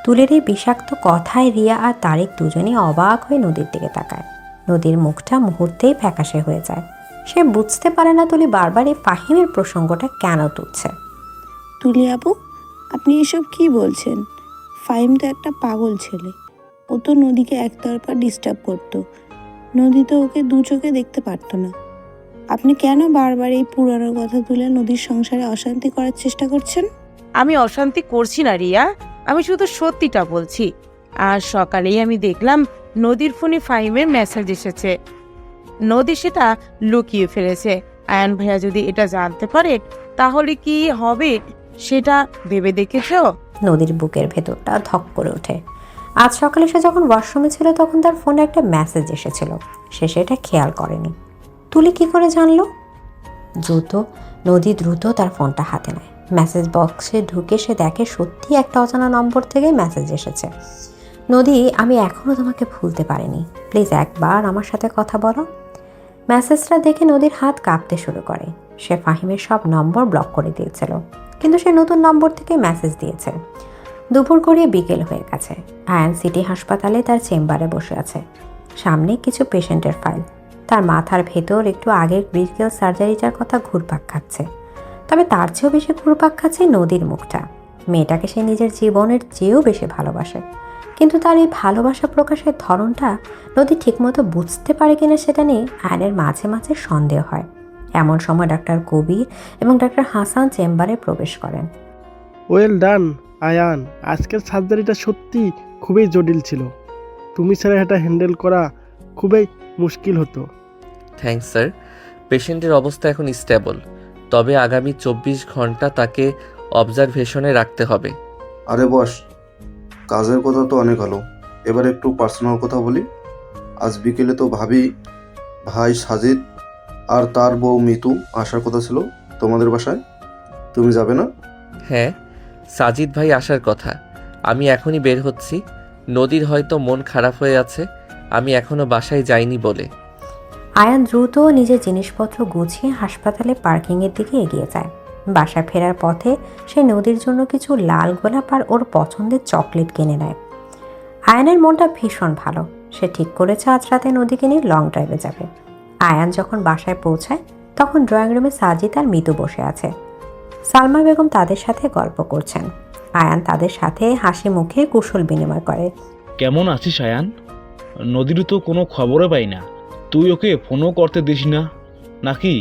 তুলের এই বিষাক্ত কথায় রিয়া আর তারেক দুজনেই অবাক হয়ে নদীর দিকে তাকায়। নদীর মুখটা মুহূর্তেই ফ্যাকাশে হয়ে যায়। সে বুঝতে পারে না তুলি বারবার এই ফাহিমের প্রসঙ্গটা কেন তুলছে। তুলি আপু, আপনি এসব কি বলছেন? ফাহিম তো একটা পাগল ছেলে। ও তো নদীকে একতরফা ডিস্টার্ব করতো। নদী তো ওকে দু চোখে দেখতে পারতো না। আপনি কেন বারবার এই পুরানো কথা তুলে নদীর সংসারে অশান্তি করার চেষ্টা করছেন? আমি অশান্তি করছি না রিয়া, আমি শুধু সত্যিটা বলছি। আজ সকালেই আমি দেখলাম নদীর ফোনে ফাহিমের মেসেজ এসেছে। নদী সেটা লুকিয়ে ফেলেছে। আয়ান ভাইয়া যদি এটা জানতে পারে তাহলে কি হবে সেটা ভেবে দেখেছ? নদীর বুকের ভেতরটা ধক করে ওঠে। আজ সকালে সে যখন ওয়াশরুমে ছিল তখন তার ফোনে একটা মেসেজ এসেছিল। সে সেটা খেয়াল করেনি। তুলি কি করে জানলো? নদী দ্রুত তার ফোনটা হাতে নেয়। মেসেজ বক্সে ঢুকে সে দেখে সত্যি একটা অজানা নম্বর থেকে মেসেজ এসেছে। নদী, আমি এখনও তোমাকে ভুলতে পারিনি, প্লিজ একবার আমার সাথে কথা বলো। মেসেজটা দেখে নদীর হাত কাঁপতে শুরু করে। সে ফাহিমের সব নম্বর ব্লক করে দিয়েছিল, কিন্তু সে নতুন নম্বর থেকে মেসেজ দিয়েছে। দুপুর গড়িয়ে বিকেল হয়ে গেছে। আয়ান সিটি হাসপাতালে তার চেম্বারে বসে আছে। সামনে কিছু পেশেন্টের ফাইল। তার মাথার ভেতর একটু আগের ক্রিটিক্যাল সার্জারিটার কথা ঘুরপাক খাচ্ছে। তবে তার চেয়েও বেশি ঘুরপাক খাচ্ছে নদীর মুখটা। মেয়েটাকে সে নিজের জীবনের চেয়েও বেশি ভালোবাসে, কিন্তু তার এই ভালোবাসা প্রকাশের ধরনটা নদী ঠিকমতো বুঝতে পারে কিনা সেটা নিয়ে আয়ানের মাঝে মাঝে সন্দেহ হয়। এমন সময় ডাক্তার কবির এবং ডাক্তার হাসান চেম্বারে প্রবেশ করেন। ওয়েল ডান আয়ান, আজকের সার্জারিটা সত্যি খুবই জটিল ছিল। তুমি ছাড়া এটা হ্যান্ডেল করা খুবই মুশকিল হতো। Thanks sir. পেশেন্টের অবস্থা এখন স্টেবল, তবে আগামী 24 ঘন্টা তাকে অবজারভেশনে রাখতে হবে। আরে বস, কাজের কথা তো অনেক হলো, এবার একটু পার্সোনাল কথা বলি। আজ বিকেলে তো ভাই সাজিদ আর তার বউ মিতু আসার কথা ছিল তোমাদের বাসায়, তুমি যাবে না? হ্যাঁ, সাজিদ ভাই আসার কথা। আমি এখনই বের হচ্ছি। নদীর হয়তো মন খারাপ হয়ে আছে, আমি এখনো বাসায় যাইনি বলে। আয়ান দ্রুত নিজের জিনিসপত্র গুছিয়ে হাসপাতালে পার্কিংয়ের দিকে এগিয়ে যায়। বাসায় ফেরার পথে সে নদীর জন্য কিছু লাল গোলাপ আর ওর পছন্দের চকলেট কিনে নেয়। আয়ানের মনটা ভীষণ ভালো। সে ঠিক করেছে আজ রাতে নদীকে নিয়ে লং ড্রাইভে যাবে। আয়ান যখন বাসায় পৌঁছায় তখন ড্রয়িং রুমে সাজিদ আর মিতু বসে আছে। সালমা বেগম তাদের সাথে গল্প করছেন। আয়ান তাদের সাথে হাসি মুখে কুশল বিনিময় করে। কেমন আছিস আয়ান? নদীরও তো কোনো খবরও পাই না। তুই ওকে ফোনও করতে দিস না নাকি?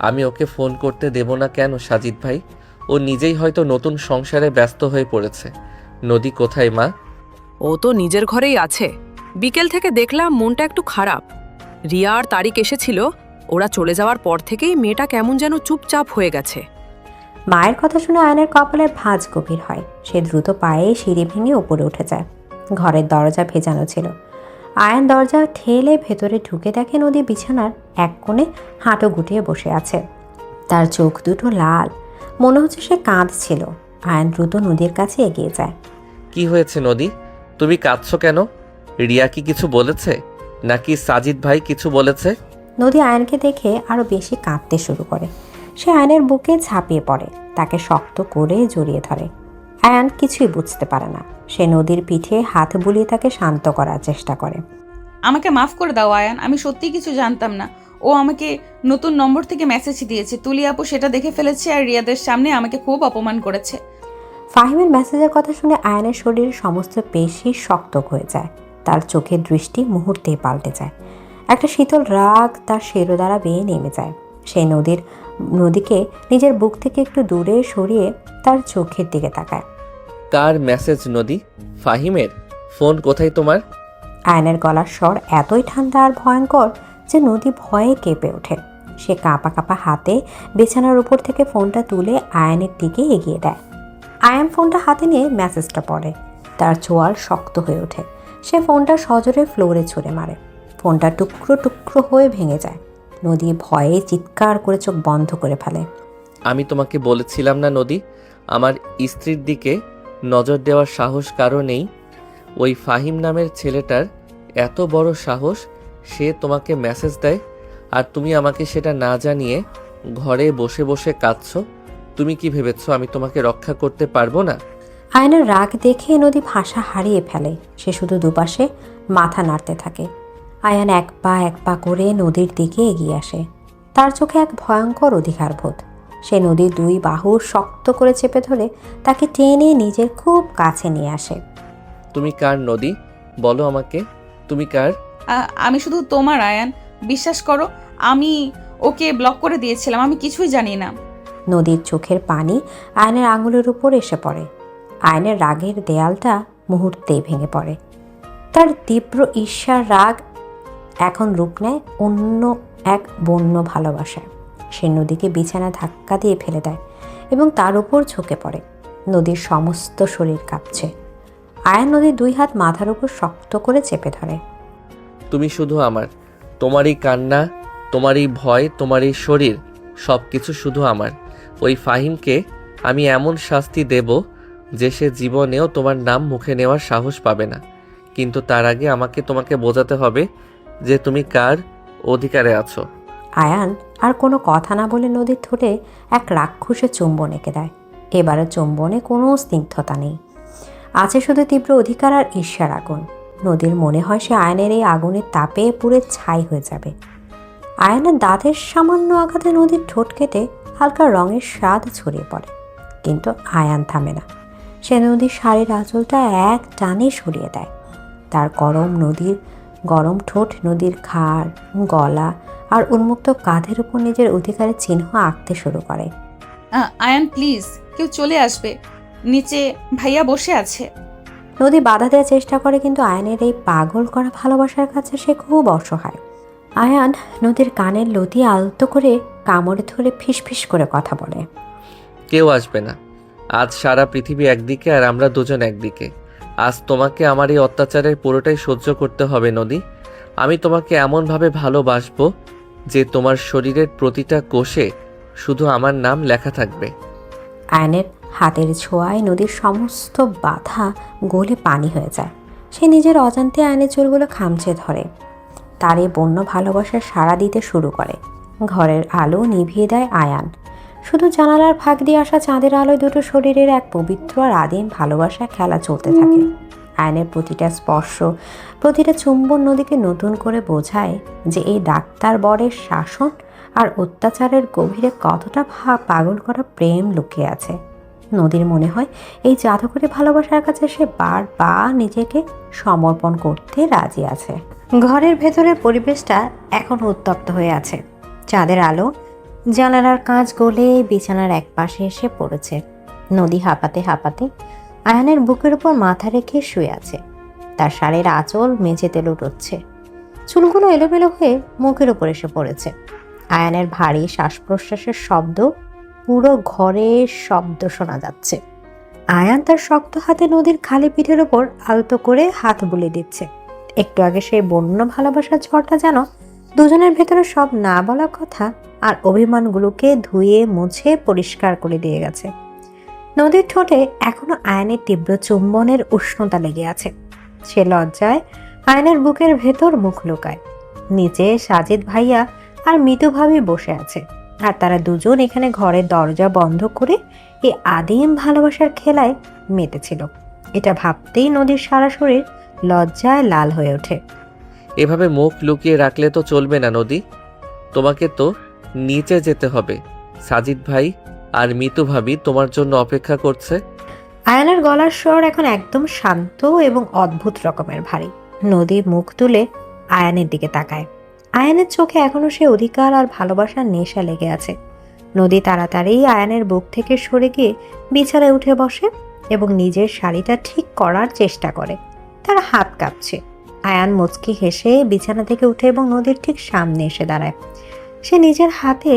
আমি ওকে ফোন করতে দেব না কেন সাজিদ ভাই? ও নিজেই হয়তো নতুন সংসারে ব্যস্ত হয়ে পড়েছে। নদী কোথায় মা? ও তো নিজের ঘরেই আছে। বিকেল থেকে দেখলাম মনটা একটু খারাপ। রিয়া আর তারিক এসেছিল, ওরা চলে যাওয়ার পর থেকেই মেয়েটা কেমন যেন চুপচাপ হয়ে গেছে। মায়ের কথা শুনে আয়নের কপালের ভাঁজ গভীর হয়। সে দ্রুত পায়ে সিঁড়ি ভেঙে উপরে উঠে যায়। ঘরের দরজা ভেজানো ছিল। আয়ন দরজা ঠেলে ভেতরে ঢুকে দেখে নদী বিছানার এক কোণে হাঁটু গুটিয়ে বসে আছে। তার চোখ দুটো লাল, মনে হচ্ছে সে কাঁদছিল। আয়ন দ্রুত নদীর কাছে এগিয়ে যায়। কি হয়েছে নদী? তুমি কাঁদছো কেন? রিয়া কি কিছু বলেছে, নাকি সাজিদ ভাই কিছু বলেছে? নদী আয়নকে দেখে আরো বেশি কাঁদতে শুরু করে। সে আয়নের বুকে ঝাঁপিয়ে পড়ে, তাকে শক্ত করে জড়িয়ে ধরে। আয়ান কিছুই বুঝতে পারে না। সে নদীর পিঠে হাত বুলিয়ে তাকে শান্ত করার চেষ্টা করে। আমাকে মাফ করে দাও আয়ান, আমি সত্যি কিছু জানতাম না। ও আমাকে নতুন নম্বর থেকে মেসেজ দিয়েছে। তুলি আপু সেটা দেখে ফেলেছে আর রিয়াদের সামনে আমাকে খুব অপমান করেছে। ফাহিমের মেসেজের কথা শুনে আয়নের শরীরের সমস্ত পেশি শক্ত হয়ে যায়। তার চোখের দৃষ্টি মুহূর্তেই পাল্টে যায়। একটা শীতল রাগ তার শিরোদ্বারা বেয়ে নেমে যায়। সে নদীকে নিজের বুক থেকে একটু দূরে সরিয়ে তার চোখের দিকে তাকায়। কার মেসেজ নদী? ফাহিমের? ফোন কোথায় তোমার? আয়নের গলার স্বর এতই ঠান্ডা আর ভয়ঙ্কর যে নদী ভয়ে কেঁপে ওঠে। সে কাঁপা কাঁপা হাতে বিছানার উপর থেকে ফোনটা তুলে আয়নের দিকে এগিয়ে দেয়। আয়ান ফোনটা হাতে নিয়ে মেসেজটা পড়ে। তার চোয়াল শক্ত হয়ে ওঠে। সে ফোনটা সজোরে ফ্লোরে ছুঁড়ে মারে। ফোনটা টুকরো টুকরো হয়ে ভেঙে যায়। নদী ভয়ে চিৎকার করে চোখ বন্ধ করে ফেলে। আমি তোমাকে বলেছিলাম না নদী, আমার স্ত্রীর দিকে নজর দেওয়ার সাহস কারো নেই। ওই ফাহিম নামের ছেলেটার এত বড় সাহস, সে তোমাকে মেসেজ দেয় আর তুমি আমাকে সেটা না জানিয়ে ঘরে বসে বসে কাঁদছো। তুমি কি ভেবেছো আমি তোমাকে রক্ষা করতে পারবো না? আয়নের রাগ দেখে নদী ভাষা হারিয়ে ফেলে। সে শুধু দুপাশে মাথা নাড়তে থাকে। আয়ান এক পা করে নদীর দিকে এগিয়ে আসে। তার চোখে এক ভয়ঙ্কর অধিকারবোধ। সে নদীর দুই বাহু শক্ত করে চেপে ধরে তাকে টেনে নিজের খুব কাছে নিয়ে আসে। তুমি কার নদী? বলো আমাকে, তুমি কার? আমি শুধু তোমার আয়ান, বিশ্বাস করো। আমি ওকে ব্লক করে দিয়েছিলাম, আমি কিছুই জানি না। নদীর চোখের পানি আয়নের আঙুলের উপর এসে পড়ে। আয়নের রাগের দেয়ালটা মুহূর্তেই ভেঙে পড়ে। তার তীব্র ঈর্ষার রাগ এখন রূপ নেয় অন্য এক বন্য ভালোবাসায়। সে নদীকে বিছানা ধাক্কা দিয়ে ফেলে দেয় এবং তার উপর ঝুঁকে পড়ে। নদীর সমস্ত শরীর কাঁপছে। আয়ান নদীর দুই হাত মাথার উপর শক্ত করে চেপে ধরে। তুমি শুধু আমার। তোমারই কান্না, তোমারই ভয়, তোমারই শরীর, সব কিছু শুধু আমার। ওই ফাহিমকে আমি এমন শাস্তি দেব যে সে জীবনেও তোমার নাম মুখে নেওয়ার সাহস পাবে না। কিন্তু তার আগে আমাকে তোমাকে বোঝাতে হবে যে তুমি কার অধিকারে আছো। আয়ান আর কোনো কথা না বলে নদীর ঠোঁটে এক রাক্ষসে চুম্বন এঁকে দেয়। এবারে চুম্বনে কোনো স্নিগ্ধতা নেই, আছে শুধু তীব্র অধিকার আর ঈর্ষার আগুন। নদীর মনে হয় সে আয়নের এই আগুনের তাপে পুড়ে ছাই হয়ে যাবে। আয়নের দাঁতের সামান্য আঘাতে নদীর ঠোঁট কেটে হালকা রঙের স্বাদ ছড়িয়ে পড়ে। কিন্তু আয়ান থামে না। সে নদীর শাড়ির আঁচলটা এক টানে সরিয়ে দেয়। তার গরম ঠোঁট নদীর ঘাড়, গলা আর উন্মুক্ত কাঁধের উপর নিজের অধিকারের চিহ্ন আঁকতে শুরু করে। আয়ান প্লিজ, কেউ চলে আসবে, নিচে ভাইয়া বসে আছে। নদী বাধা দেওয়ার চেষ্টা করে, কিন্তু আয়ানের এই পাগল করা ভালোবাসার কাছে সে খুব অসহায়। আয়ান নদীর কানের লতি আলতো করে কামড়ে ধরে ফিসফিস করে কথা বলে। কেউ আসবে না। আজ সারা পৃথিবী একদিকে আর আমরা দুজন একদিকে। আজ তোমাকে আমার এই অত্যাচারের পুরোটাই সহ্য করতে হবে নদী। আমি তোমাকে এমনভাবে ভালোবাসবো যে তোমার শরীরের প্রতিটা কোষে শুধু আমার নাম লেখা থাকবে। আয়নের হাতের ছোঁয়ায় নদীর সমস্ত বাধা গলে পানি হয়ে যায়। সে নিজের অজান্তে আয়নের চুলগুলো খামচে ধরে, তার এই বন্য ভালোবাসার সাড়া দিতে শুরু করে। ঘরের আলো নিভিয়ে দেয় আয়ান। শুধু জানালার ফাঁক দিয়ে আসা চাঁদের আলোয় দুটো শরীরের এক পবিত্র আর আদিম ভালোবাসা খেলা চলতে থাকে। আয়নের প্রতিটা স্পর্শ, প্রতিটা চুম্বন নদীকে নতুন করে বোঝায় যে এই ডাক্তার বরের শাসন আর অত্যাচারের গভীরে কতটা পাগল করা প্রেম লুকিয়ে আছে। নদীর মনে হয় এই জাদুকরী ভালোবাসার কাছে সে বারবার নিজেকে সমর্পণ করতে রাজি আছে। ঘরের ভেতরের পরিবেশটা এখন উত্তপ্ত হয়ে আছে। চাঁদের আলো জানালার কাঁচ গলে বিছানার একপাশে এসে পড়েছে। নদী হাঁপাতে হাঁপাতে আয়ানের বুকের উপর মাথা রেখে শুয়ে আছে। তার শাড়ির আঁচল মেঝেতে লুটোচ্ছে, চুলগুলো এলোমেলো হয়ে মুখের উপর এসে পড়েছে। আয়ানের ভারী শ্বাস প্রশ্বাসের শব্দ পুরো ঘরে শব্দ শোনা যাচ্ছে। আয়ান তার শক্ত হাতে নদীর খালি পিঠের ওপর আলতো করে হাত বুলিয়ে দিচ্ছে। একটু আগে সেই বন্য ভালোবাসার ঝড়টা যেন দুজনের ভেতরে সব না বলা কথা আর অভিমানগুলোকে ধুয়ে মুছে পরিষ্কার করে দিয়ে গেছে। নদীর ঠোঁটে এখনো আয়নের তীব্র চুম্বনের উষ্ণতা লেগে আছে। সে লজ্জায় আয়নের বুকের ভেতর মুখ লুকায়। নিচে সাজিদ ভাইয়া আর মিতু ভাবি বসে আছে, আর তারা দুজন এখানে ঘরের দরজা বন্ধ করে এই আদিম ভালোবাসার খেলায় মেতেছিল। এটা ভাবতেই নদীর সারা শরীর লজ্জায় লাল হয়ে ওঠে। এভাবে মুখ লুকিয়ে রাখলে তো চলবে না নদী, তোমাকে তো নিচে যেতে হবে। সাজিদ ভাই আর মিতু ভাবি তোমার জন্য অপেক্ষা করছে। আয়ানের গলার স্বর এখন একদম শান্ত এবং অদ্ভুত রকমের ভারী। নদী মুখ তুলে আয়ানের দিকে তাকায়। আয়ানের চোখে এখনো সে অধিকার আর ভালোবাসার নেশা লেগে আছে। নদী তাড়াতাড়ি আয়ানের বুক থেকে সরে গিয়ে বিছানায় উঠে বসে এবং নিজের শাড়িটা ঠিক করার চেষ্টা করে। তার হাত কাঁপছে। আয়ান মুচকি হেসে বিছানা থেকে উঠে এবং নদীর ঠিক সামনে এসে দাঁড়ায়। সে নিজের হাতে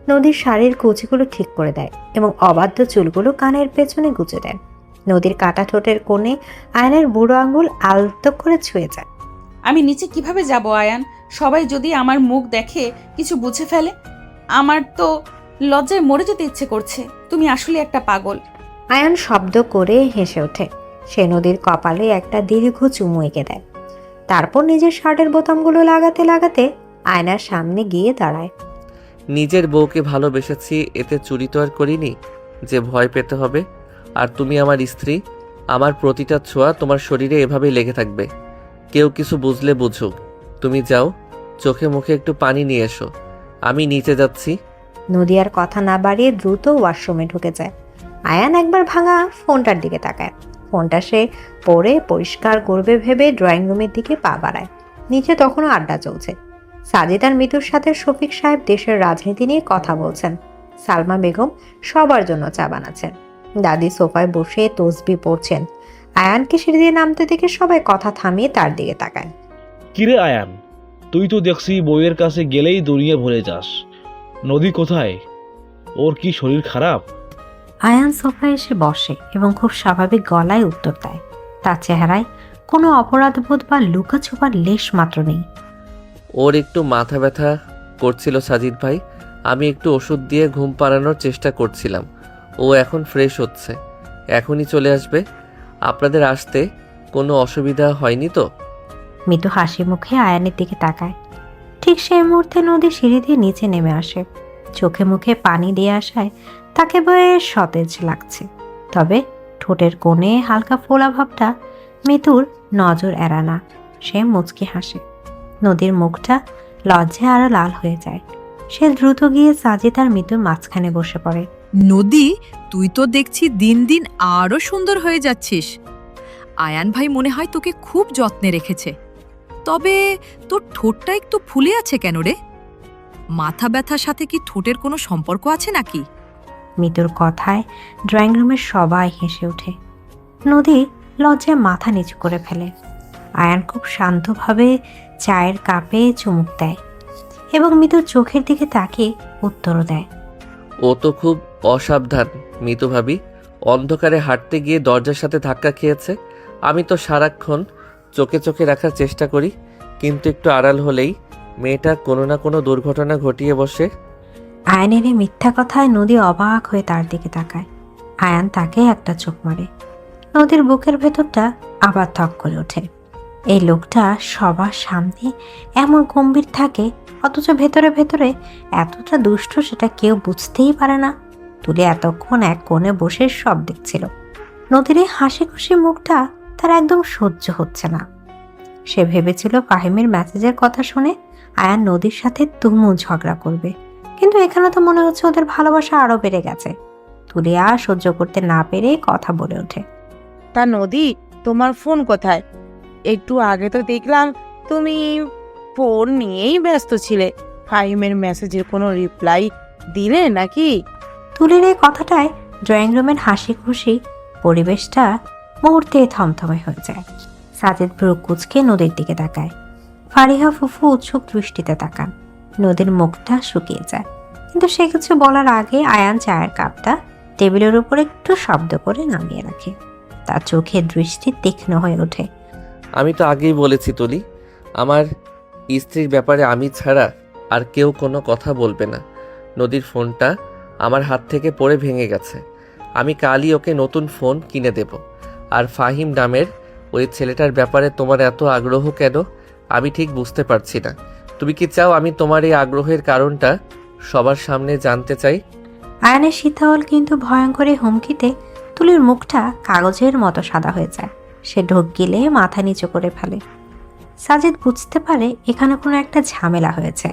নদীর শাড়ির কুচিগুলো ঠিক করে দেয় এবং অবাধ্য চুলগুলো কানের পেছনে গুজে দেয়। নদীর কাটা ঠোঁটের কোণে আয়ানের বুড়ো আঙুল আলতো করে ছুঁয়ে যায়। আমি নিচে কিভাবে যাব আয়ান? সবাই যদি আমার মুখ দেখে কিছু বুঝে ফেলে। আমার তো লজ্জায় মরে যেতে ইচ্ছে করছে। তুমি আসলে একটা পাগল। আয়ান শব্দ করে হেসে ওঠে। সে নদীর কপালে একটা দীর্ঘ চুমু এঁকে দেয়। তারপর নিজের শার্টের বোতামগুলো লাগাতে লাগাতে আয়নার সামনে গিয়ে দাঁড়ায়। নিজের বউকে ভালোবেসেছি, এতে চুরি তো আর করিনি যে ভয় পেতে হবে। আর তুমি আমার স্ত্রী, আমার প্রতিটা ছোঁয়া তোমার শরীরে এভাবেই লেগে থাকবে। কেউ কিছু বুঝলে বুঝুক। তুমি যাও, চোখে মুখে একটু পানি নিয়ে এসো, আমি নিচে যাচ্ছি। নদী আর কথা না বাড়িয়ে দ্রুত ওয়াশরুমে ঢুকে যায়। আয়ান একবার ভাঙা ফোনটার দিকে তাকায়। ফোনটা সে পরে পরিষ্কার করবে ভেবে ড্রয়িং রুমের দিকে পা বাড়ায়। নিচে তখনও আড্ডা চলছে। সাজিদ আর মিতুর সাথে শফিক সাহেব দেশের রাজনীতি নিয়ে কথা বলছেন। সালমা বেগম সবার জন্য চা বানাচ্ছেন। দাদি সোফায় বসে তসবি পড়ছেন। আয়ানকে সিঁড়ি দিয়ে নামতে দেখে সবাই কথা থামিয়ে তার দিকে তাকায়। কিরে আয়ান, তুই তো দেখছি বউয়ের কাছে গেলেই দুনিয়া ভুলে যাস। নদী কোথায়? ওর কি শরীর খারাপ? আয়ান সোফায় এসে বসে এবং খুব স্বাভাবিক গলায় উত্তর দেয়। তার চেহারায় কোনো অপরাধবোধ বা লুকাছুপার লেশ মাত্র নেই। ওর একটু মাথা ব্যথা করছিল সাজিদ ভাই, আমি একটু ওষুধ দিয়ে ঘুম পাড়ানোর চেষ্টা করছিলাম। ও এখন ফ্রেশ হচ্ছে, এখনই চলে আসবে। আপনাদের আসতে কোনো অসুবিধা হয়নি তো? মিতু হাসি মুখে আয়ানের দিকে তাকায়। ঠিক সেই মুহূর্তে নদী সিঁড়ি দিয়ে নিচে নেমে আসে। চোখে মুখে পানি দিয়ে আসায় তাকে বেশ সতেজ লাগছে। তবে ঠোঁটের কোণে হালকা ফোলা ভাবটা মিতুর নজর এড়ায় না। সে মুচকি হাসে। নদীর মুখটা লজ্জায় আরো লাল হয়ে যায়। সে দ্রুত গিয়ে সাজিদ আর মিতুর মাঝখানে বসে পড়ে। নদী, তুই তো দেখছি দিন দিন আরো সুন্দর হয়ে যাচ্ছিস। আয়ান ভাই মনে হয় তোকে খুব যত্নে রেখেছে। তবে তোর ঠোঁটটা একটু ফুলে আছে কেন রে? মাথা ব্যথার সাথে কি ঠোঁটের কোনো সম্পর্ক আছে নাকি? মিতুর কথায় ড্রয়িং রুমের সবাই হেসে ওঠে। নদী লজ্জায় মাথা নিচু করে ফেলে। আয়ান খুব শান্তভাবে চায়ের কাপে চুমুক দেয় এবং মিতুর চোখের দিকে তাকিয়ে উত্তরও দেয়। ও তো খুব অসাবধান মিতু ভাবি, অন্ধকারে হাঁটতে গিয়ে দরজার সাথে ধাক্কা খেয়েছে। আমি তো সারাক্ষণ চোখে চোখে রাখার চেষ্টা করি, কিন্তু একটু আড়াল হলেই মেয়েটা কোনো না কোনো দুর্ঘটনা ঘটিয়ে বসে। আয়ানের এই মিথ্যা কথায় নদী অবাক হয়ে তার দিকে তাকায়। আয়ান তাকে একটা চোখ মারে। নদীর বুকের ভেতরটা আবার থক করে ওঠে। এই লোকটা সবার সামনে এমন গম্ভীর থাকে, অথচ ভেতরে ভেতরে এতটা দুষ্ট সেটা কেউ বুঝতেই পারে না। তুলি এতক্ষণ এক কোণে বসে সব দেখছিল। নদীর এই হাসি খুশি মুখটা তার একদম সহ্য হচ্ছে না। সে ভেবেছিল ফাহিমের মেসেজের কথা শুনে আয়ান নদীর সাথে তুমুল ঝগড়া করবে, কিন্তু এখানে তো মনে হচ্ছে ওদের ভালোবাসা আরো বেড়ে গেছে। তুলি আর সহ্য করতে না পেরে কথা বলে ওঠে। তা নদী, তোমার ফোন কোথায়? একটু আগে তো দেখলাম তুমি ফোন নিয়েই ব্যস্ত ছিলে। ফাহিমের মেসেজের কোনো রিপ্লাই দিলে নাকি? তুলির এই কথাটায় ড্রয়িং রুমের হাসি খুশি পরিবেশটা মুহূর্তে থমথমে হয়ে যায়। সাজিদ ভ্রু কুঁচকে নদীর দিকে তাকায়। ফারিহা ফুফু উৎসুক দৃষ্টিতে তাকান। নদীর মুখটা শুকিয়ে যায়, কিন্তু সে কিছু বলার আগে আয়ান চায়ের কাপটা টেবিলের উপর একটু শব্দ করে নামিয়ে রাখে। তার চোখের দৃষ্টি তীক্ষ্ণ হয়ে ওঠে। আমি তো আগেই বলেছি তুলি, আমার স্ত্রীর ব্যাপারে আমি ছাড়া আর কেউ কোনো কথা বলবে না। নদীর ফোনটা আমার হাত থেকে পড়ে ভেঙে গেছে। আমি কালই ওকে নতুন ফোন কিনে দেব। আর ফাহিম নামের ওই ছেলেটার ব্যাপারে তোমার এত আগ্রহ কেন আমি ঠিক বুঝতে পারছি না। তুমি কি চাও আমি তোমার এই আগ্রহের কারণটা সবার সামনে জানতে চাই? আয়ানের শীতল কিন্তু ভয়ঙ্কর হুমকিতে তুলির মুখটা কাগজের মতো সাদা হয়ে যায়। সে ঢোক গিলে মাথা নিচু করে ফেলে। সাজিদ বুঝতে পারে এখানে কোনো একটা ঝামেলা হয়েছে,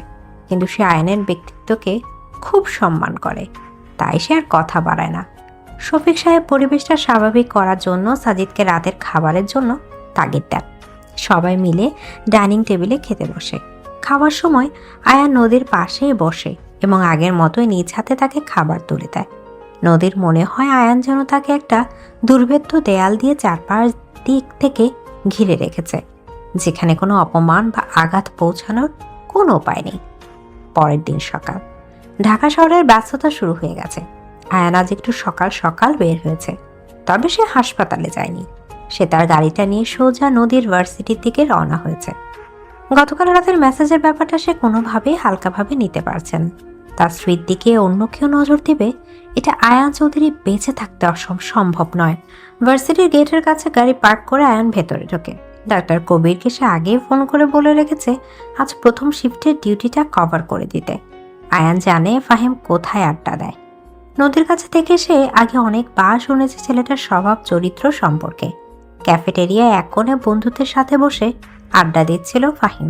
কিন্তু সে আয়ানের ব্যক্তিত্বকে খুব সম্মান করে, তাই সে আর কথা বাড়ায় না। শফিক সাহেব পরিবেশটা স্বাভাবিক করার জন্য সাজিদকে রাতের খাবারের জন্য তাগিদ দেন। সবাই মিলে ডাইনিং টেবিলে খেতে বসে। খাওয়ার সময় আয়ান নদীর পাশেই বসে এবং আগের মতোই নিজ হাতে তাকে খাবার তুলে দেয়। নদীর মনে হয় আয়ান যেন তাকে একটা দুর্ভেদ্য দেয়াল দিয়ে চারপাশ দিক থেকে ঘিরে রেখেছে, যেখানে কোনো অপমান বা আঘাত পৌঁছানোর কোনো উপায় নেই। পরের দিন সকাল। ঢাকা শহরের ব্যস্ততা শুরু হয়ে গেছে। আয়ান আজ একটু সকাল সকাল বের হয়েছে, তবে সে হাসপাতালে যায়নি। সে তার গাড়িটা নিয়ে সোজা নদীর ভার্সিটির দিকে রওনা হয়েছে। গতকাল রাতের মেসেজের ব্যাপারটা সে কোনোভাবেই হালকাভাবে নিতে পারছে না। তার স্ত্রীর দিকে অন্য কেউ নজর দিবে, এটা আয়ান চৌধুরী বেঁচে থাকতে সম্ভব নয়। ভার্সিটির গেটের কাছে গাড়ি পার্ক করে আয়ান ভেতরে ঢোকে। ডাক্তার কবিরকে সে আগেই ফোন করে বলে রেখেছে আজ প্রথম শিফটের ডিউটিটা কভার করে দিতে। আয়ান জানে ফাহিম কোথায় আড্ডা দেয়। নদীর কাছে থেকে সে আগে অনেকবার শুনেছে ছেলেটার স্বভাব চরিত্র সম্পর্কে। ক্যাফেটেরিয়ায় এক কোণে বন্ধুদের সাথে বসে আড্ডা দিচ্ছিল ফাহিম,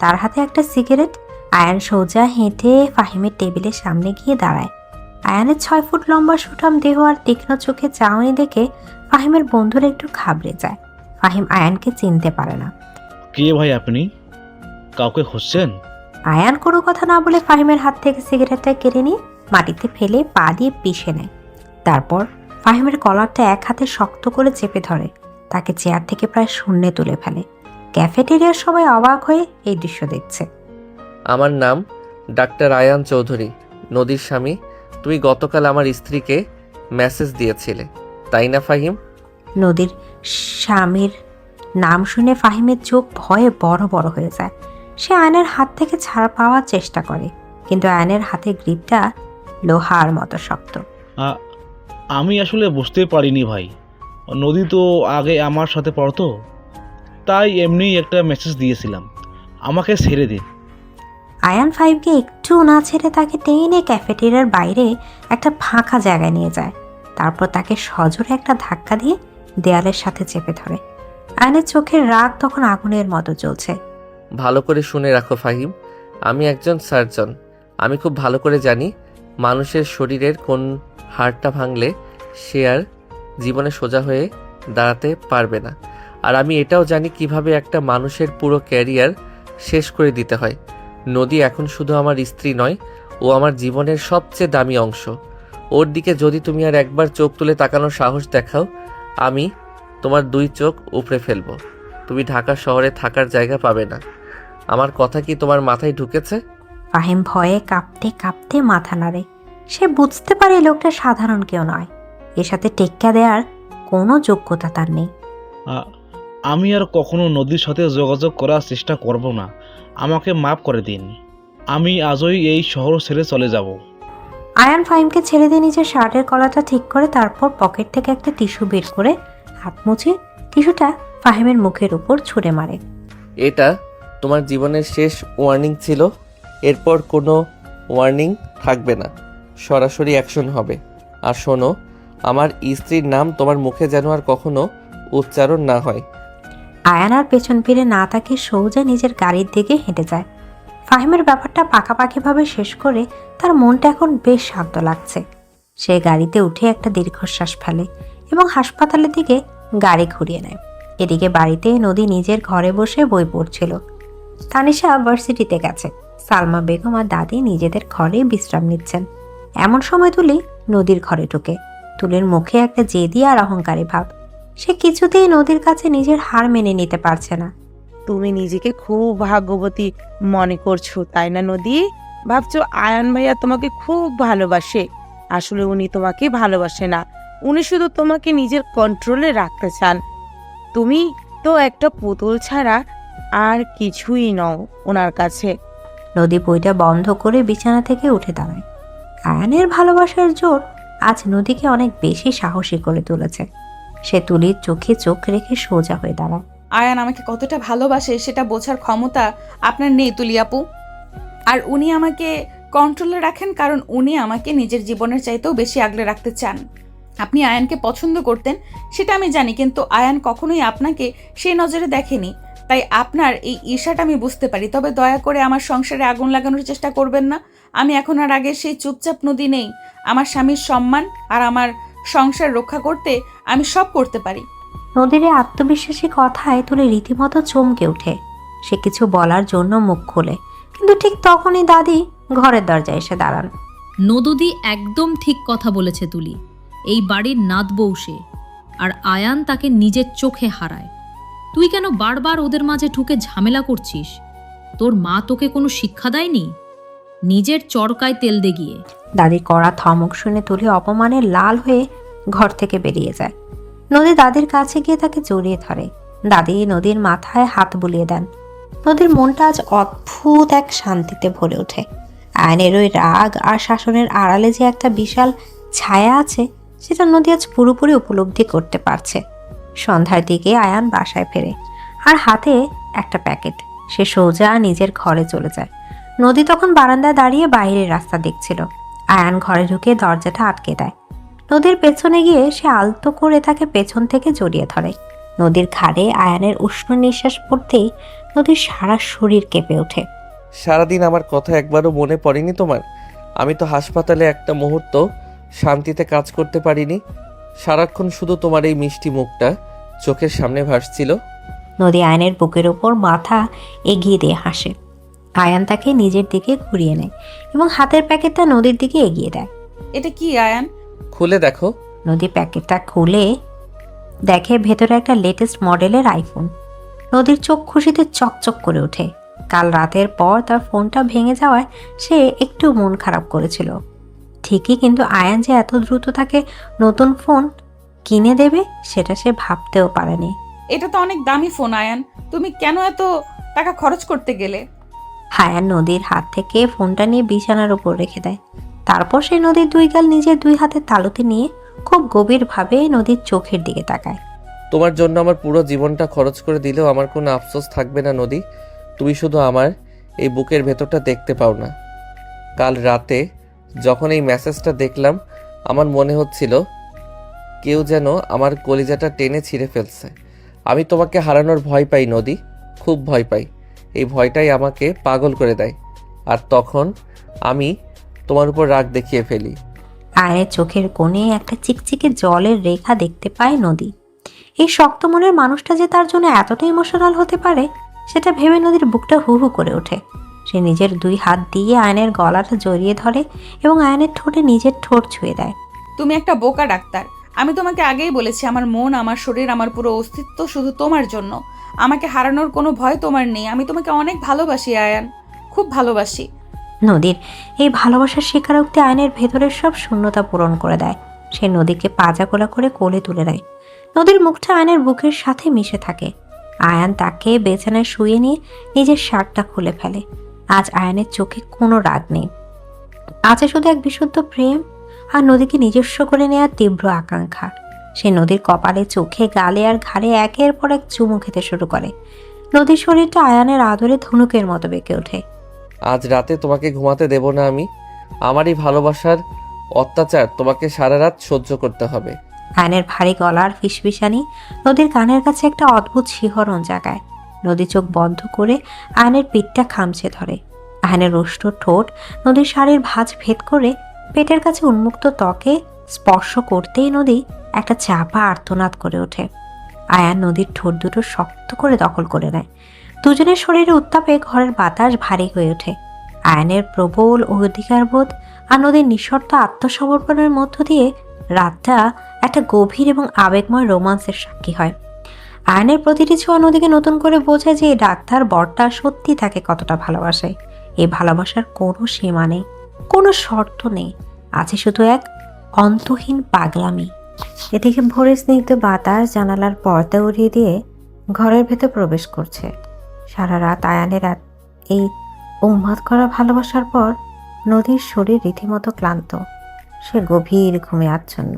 তার হাতে একটা সিগারেট। আয়ান সোজা হেঁটে ফাহিমের টেবিলের সামনে গিয়ে দাঁড়ায়। আয়ানের 6 ফুট লম্বা সুঠাম দেহ আর তীক্ষ্ণ চোখে চাউনি দেখে ফাহিমের বন্ধুরা একটু ঘাবড়ে যায়। ফাহিম আয়ানকে চিনতে পারে না। কে ভাই আপনি? কাউকে খুঁজছেন? আয়ান কোনো কথা না বলে ফাহিমের হাত থেকে সিগারেটটা কেড়ে নিয়ে মাটিতে ফেলে পা দিয়ে পিষে নেয়। তারপর ফাহিমের কলারটা এক হাতে শক্ত করে চেপে ধরে, তাকে চেয়ার থেকে প্রায় শূন্যে তুলে ফেলে। ক্যাফেটেরিয়ার সবাই অবাক হয়ে এই দৃশ্য দেখছে। আমার নাম ডাক্তার আয়ান চৌধুরী, নদীর স্বামী। তুমি গতকাল আমার স্ত্রীকে মেসেজ দিয়েছিলে, তাই না ফাহিম? নদীর স্বামীর নাম শুনে ফাহিমের চোখ ভয়ে বড় বড় হয়ে যায়। সে আয়নের হাত থেকে ছাড় পাওয়ার চেষ্টা করে, কিন্তু আয়নের হাতের গ্রিপটা লোহার মতো শক্ত। আমি আসলে বুঝতে পারিনি ভাই, নদী তো আগে আমার সাথে পড়তো, তাই এমনি একটা মেসেজ দিয়েছিলাম, আমাকে ছেড়ে দিন। আয়ান ফাহিমকে একটু না ছেড়ে তাকে টেনে ক্যাফেটেরিয়ার বাইরে একটা ফাঁকা জায়গায় নিয়ে যায়। তারপর তাকে সজোরে একটা ধাক্কা দিয়ে দেয়ালের সাথে চেপে ধরে। আয়নের চোখের রাগ তখন আগুনের মতো জ্বলছে। ভালো করে শুনে রাখো ফাহিম, আমি একজন সার্জন। আমি খুব ভালো করে জানি মানুষের শরীরের কোন হাড়টা ভাঙলে সে আর জীবনে সোজা হয়ে দাঁড়াতে পারবে না। আর আমি এটাও জানি কিভাবে একটা মানুষের পুরো ক্যারিয়ার শেষ করে দিতে হয়। নদী এখন শুধু আমার স্ত্রী নয়, ও আমার জীবনের সবচেয়ে দামি অংশ। ওর দিকে যদি তুমি আর একবার চোখ তুলে তাকানোর সাহস দেখাও, আমি তোমার 2 চোখ উপড়ে ফেলবো। তুমি ঢাকা শহরে থাকার জায়গা পাবে না। আমার কথা কি তোমার মাথায় ঢুকেছে? ফাহিম ভয়ে কাঁপতে কাঁপতে মাথা নাড়ে। সে বুঝতে পারে লোকটা সাধারণ কেউ নয়, এর সাথে টেক্কা দেওয়ার কোনো যোগ্যতা তার নেই। আমি আর কখনো নদীর সাথে যোগাযোগ করার চেষ্টা করব না, আমাকে মাফ করে দিন। আমি আজই এই শহর ছেড়ে চলে যাব। আয়ান ফাহিমকে ছেড়ে দিয়ে নিজের শার্টের কলারটা ঠিক করে তারপর পকেট থেকে একটা টিস্যু বের করে হাত মুছে টিস্যুটা ফাহিমের মুখের উপর ছুঁড়ে মারে। এটা তোমার জীবনের শেষ ওয়ার্নিং ছিল। এরপর কোনো ওয়ার্নিং থাকবে না, সরাসরি অ্যাকশন হবে। আর শোনো, আমার স্ত্রীর নাম তোমার মুখে যেন আর কখনো উচ্চারণ না হয়। আয়ান আর পেছন ফিরে না তাকে সোজা নিজের গাড়ির দিকে হেঁটে যায়। ফাহিমের ব্যাপারটা পাকাপাকিভাবে শেষ করে তার মনটা এখন বেশ শান্ত লাগছে। সে গাড়িতে উঠে একটা দীর্ঘশ্বাস ফেলে এবং হাসপাতালের দিকে গাড়ি ঘুরিয়ে নেয়। এদিকে বাড়িতে নদী নিজের ঘরে বসে বই পড়ছিল। তানিশা ভার্সিটিতে গেছে। সালমা বেগম আর দাদি নিজেদের ঘরে বিশ্রাম নিচ্ছেন। এমন সময় তুলি নদীর ঘরে ঢুকে। তুলির মুখে একটা জেদি আর অহংকারী ভাব। সে কিছুতেই নদীর কাছে নিজের হার মেনে নিতে পারছে না। তুমি নিজেকে খুব ভাগ্যবতী মনে করছো, তাই না নদী? ভাবছো আয়ান ভাইয়া তোমাকে খুব ভালোবাসে। আসলে উনি তোমাকে ভালোবাসে না, উনি শুধু তোমাকে নিজের কন্ট্রোলে রাখতে চান। তুমি তো একটা পুতুল ছাড়া আর কিছুই নও ওনার কাছে। নদী বইটা বন্ধ করে বিছানা থেকে উঠে দাঁড়ায়। আয়ানের ভালোবাসার জোর আজ নদীকে অনেক বেশি সাহসী করে তুলেছে। সে তুলির চোখে চোখ রেখে সোজা হয়ে দাঁড়ায়। আয়ান আমাকে কতটা ভালোবাসে সেটা বোঝার ক্ষমতা আপনার নেই তুলি আপু। আর উনি আমাকে কন্ট্রোলে রাখেন কারণ উনি আমাকে নিজের জীবনের চাইতেও বেশি আগলে রাখতে চান। আপনি আয়ানকে পছন্দ করতেন সেটা আমি জানি, কিন্তু আয়ান কখনোই আপনাকে সেই নজরে দেখেনি। তাই আপনার এই ঈর্ষাটা আমি বুঝতে পারি। তবে দয়া করে আমার সংসারে আগুন লাগানোর চেষ্টা করবেন না। আমি এখন আর আগে সেই চুপচাপ নদী নেই। আমার স্বামীর সম্মান আর আমার সংসার রক্ষা করতে আমি সব করতে পারি। নদীর এই আত্মবিশ্বাসী কথায় তুলে রীতিমতো চমকে ওঠে। সে কিছু বলার জন্য মুখ খোলে, কিন্তু ঠিক তখনই দাদি ঘরের দরজায় এসে দাঁড়ান। নদী একদম ঠিক কথা বলেছে তুলি। এই বাড়ির নাত বউ সে, আর আয়ান তাকে নিজের চোখে হারায়। তুই কেন বারবার ওদের মাঝে ঢুকে ঝামেলা করছিস? তোর মা তোকে কোনো শিক্ষা দেয়নি? নিজের চরকায় তেল দে গিয়ে। দাদি কড়া ধমক শুনে তুলি অপমানে লাল হয়ে ঘর থেকে বেরিয়ে যায়। নদী দাদির কাছে গিয়ে তাকে জড়িয়ে ধরে। দাদি নদীর মাথায় হাত বুলিয়ে দেন। নদীর মনটা আজ অদ্ভুত এক শান্তিতে ভরে ওঠে। আয়নের ওই রাগ আর শাসনের আড়ালে যে একটা বিশাল ছায়া আছে সেটা নদী আজ পুরোপুরি উপলব্ধি করতে পারছে। সন্ধ্যার দিকে আয়ান বাসায় ফেরে, আর হাতে একটা প্যাকেট। সে সোজা নিজের ঘরে চলে যায়। নদী তখন বারান্দায় দাঁড়িয়ে বাইরের রাস্তা দেখছিল। আয়ান ঘরে ঢুকে দরজাটা আটকে দেয়। নদীর পেছনে গিয়ে সে আলতো করে তাকে পেছন থেকে জড়িয়ে ধরে। নদীর ঘাড়ে আয়ানের উষ্ণ নিঃশ্বাস পড়তেই নদীর সারা শরীর কেঁপে ওঠে। সারাদিন আমার কথা একবারও মনে পড়েনি তোমার? আমি তো হাসপাতালে একটা মুহূর্ত শান্তিতে কাজ করতে পারিনি। সারাক্ষণ শুধু তোমার এই মিষ্টি মুখটা চোখের সামনে ভাসছিল। নদী আয়নের বুকের ওপর মাথা এগিয়ে দিয়ে হাসে। আয়ান তাকে নিজের দিকে ঘুরিয়ে নেয় এবং হাতের প্যাকেটটা নদীর দিকে এগিয়ে দেয়। এটা কি আয়ান? খুলে দেখো। নদী প্যাকেটটা খুলে দেখে ভেতরে একটা লেটেস্ট মডেলের আইফোন। নদীর চোখ খুশিতে চকচক করে ওঠে। কাল রাতের পর তার ফোনটা ভেঙে যাওয়ায় সে একটু মন খারাপ করেছিল ঠিকই, কিন্তু আয়ান যে এত দ্রুত তাকে নতুন ফোন কিনে দেবে সেটা সে ভাবতেও পারেনি। এটা তো অনেক দামি ফোন আয়ান, তুমি কেন এত টাকা খরচ করতে গেলে? আয়ান নদীর হাত থেকে ফোনটা নিয়ে বিছানার উপর রেখে দেয়। তারপর সে নদীর দুই গাল নিজের দুই হাতে তালুতে নিয়ে খুব গভীরভাবে নদীর চোখের দিকে তাকায়। তোমার জন্য আমার পুরো জীবনটা খরচ করে দিলেও আমার কোনো আফসোস থাকবে না নদী। তুমি শুধু আমার এই বুকের ভেতরটা দেখতে পাও না। কাল রাতে যখন এই মেসেজটা দেখলাম আমার মনে হচ্ছিল কেউ যেন আমার কলিজাটা টেনে ছিঁড়ে ফেলছে। আমি তোমাকে হারানোর ভয় পাই নদী, খুব ভয় পাই। এই ভয়টাই আমাকে পাগল করে দেয়, আর তখন আমি তোমার উপর রাগ দেখিয়ে ফেলি। আয়নের চোখের কোণে একটা চিকচিকে জলের রেখা দেখতে পায় নদী। এই শক্ত মনের মানুষটা যে তার জন্য এতটা ইমোশনাল হতে পারে সেটা ভেবে নদীর বুকটা হু হু করে ওঠে। সে নিজের দুই হাত দিয়ে আয়নের গলাটা জড়িয়ে ধরে এবং আয়নের ঠোঁটে নিজের ঠোঁট ছুঁয়ে দেয়। তুমি একটা বোকা ডাক্তার। আমি তোমাকে আগেই বলেছি আমার মন, আমার শরীর, আমার পুরো অস্তিত্ব শুধু তোমার জন্য। আমাকে হারানোর কোনো ভয় তোমার নেই। আমি তোমাকে অনেক ভালোবাসি আয়ান, খুব ভালোবাসি। নদীর এই ভালোবাসার স্বীকারোক্তি আয়নের ভেতরের সব শূন্যতা পূরণ করে দেয়। সে নদীকে পাজা কোলা করে কোলে তুলে দেয়। নদীর মুখটা আয়নের বুকের সাথে মিশে থাকে। আয়ান তাকে বিছানায় শুয়ে নিয়ে নিজের শার্টটা খুলে ফেলে। আজ আয়ানের চোখে কোনো রাগ নেই, আছে শুধু এক বিশুদ্ধ প্রেম আর নদীকে নিজস্ব করে নেওয়ার তীব্র আকাঙ্ক্ষা। সে নদীর কপালে, চোখে, গালে আর ঘাড়ে একের পর এক চুমু খেতে শুরু করে। নদীর শরীরটা আয়ানের আদরে ধনুকের মতো বেঁকে ওঠে। আজ রাতে তোমাকে ঘুমাতে দেব না আমি। আমারই ভালোবাসার অত্যাচার তোমাকে সারা রাত সহ্য করতে হবে। আয়নের ভারী গলার ফিসফিসানি নদীর কানের কাছে একটা অদ্ভুত শিহরণ জাগায়। নদী চোখ বন্ধ করে আয়নের পিঠটা খামচে ধরে। আয়নের রুষ্ট ঠোঁট নদীর শাড়ির ভাঁজ ভেদ করে পেটের কাছে উন্মুক্ত ত্বকে স্পর্শ করতেই নদী একটা চাপা আর্তনাদ করে ওঠে। আয়ান নদীর ঠোঁট দুটো শক্ত করে দখল করে নেয়। দুজনের শরীরে উত্তাপে ঘরের বাতাস ভারী হয়ে ওঠে। আয়নের প্রবল অধিকারবোধ আর নদীর নিঃশর্ত আত্মসমর্পণের মধ্য দিয়ে রাতটা একটা গভীর এবং আবেগময় রোমান্সের সাক্ষী হয়। আয়নের প্রতিটি ছোঁয়া নদীকে নতুন করে বোঝায় যে এই ডাক্তার বরটা সত্যি তাকে কতটা ভালোবাসে। এই ভালোবাসার কোনো সীমা নেই, কোনো শর্ত নেই, আছে শুধু এক অন্তহীন পাগলামি। এদিকে ভোরের স্নিগ্ধ বাতাস জানালার পর্দা উড়িয়ে দিয়ে ঘরের ভেতর প্রবেশ করছে। সারা রাত আয়ানের এই উন্মাদ করা ভালোবাসার পর নদীর শরীর রীতিমতো ক্লান্ত। সে গভীর ঘুমে আচ্ছন্ন।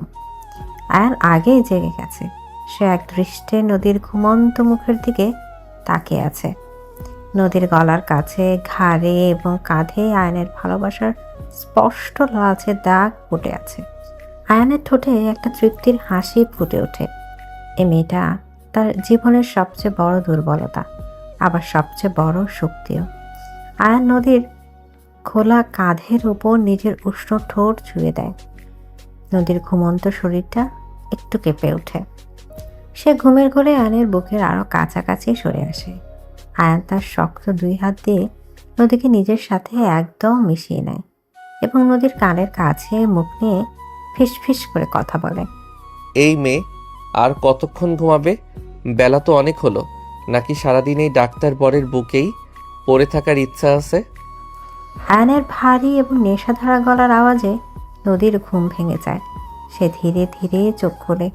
আয়ান আগেই জেগে গেছে। সে এক দৃষ্টে নদীর ঘুমন্ত মুখের দিকে তাকিয়ে আছে। নদীর গলার কাছে, ঘাড়ে এবং কাঁধে আয়নের ভালোবাসার স্পষ্ট লালচে দাগ ফুটে আছে। আয়নের ঠোঁটে একটা তৃপ্তির হাসি ফুটে ওঠে। এই মেয়েটা তার জীবনের সবচেয়ে বড় দুর্বলতা, আবার সবচেয়ে বড় শক্তিও। আয়ান নদীর খোলা কাঁধের উপর নিজের উষ্ণ ঠোঁট ছুঁয়ে দেয়। নদীর ঘুমন্ত শরীরটা একটু কেঁপে ওঠে। সে ঘুমের ঘোরে আয়নের বুকের আরো কাছাকাছি সরে আসে। আয়ান তার শক্ত দুই হাত দিয়ে নদীকে নিজের সাথে একদম মিশিয়ে নেয় এবং নদীর কানের কাছে মুখ নিয়ে ফিসফিস করে কথা বলে। এই মেয়ে আর কতক্ষণ ঘুমাবে? বেলা তো অনেক হলো। নাকি সারাদিন এই ডাক্তার বরের বুকেই পড়ে থাকার ইচ্ছা আছে? আয়নের ভারী এবং নেশাধরা গলার আওয়াজে নদীর ঘুম ভেঙে যায়। সে ধীরে ধীরে চোখ খোলে।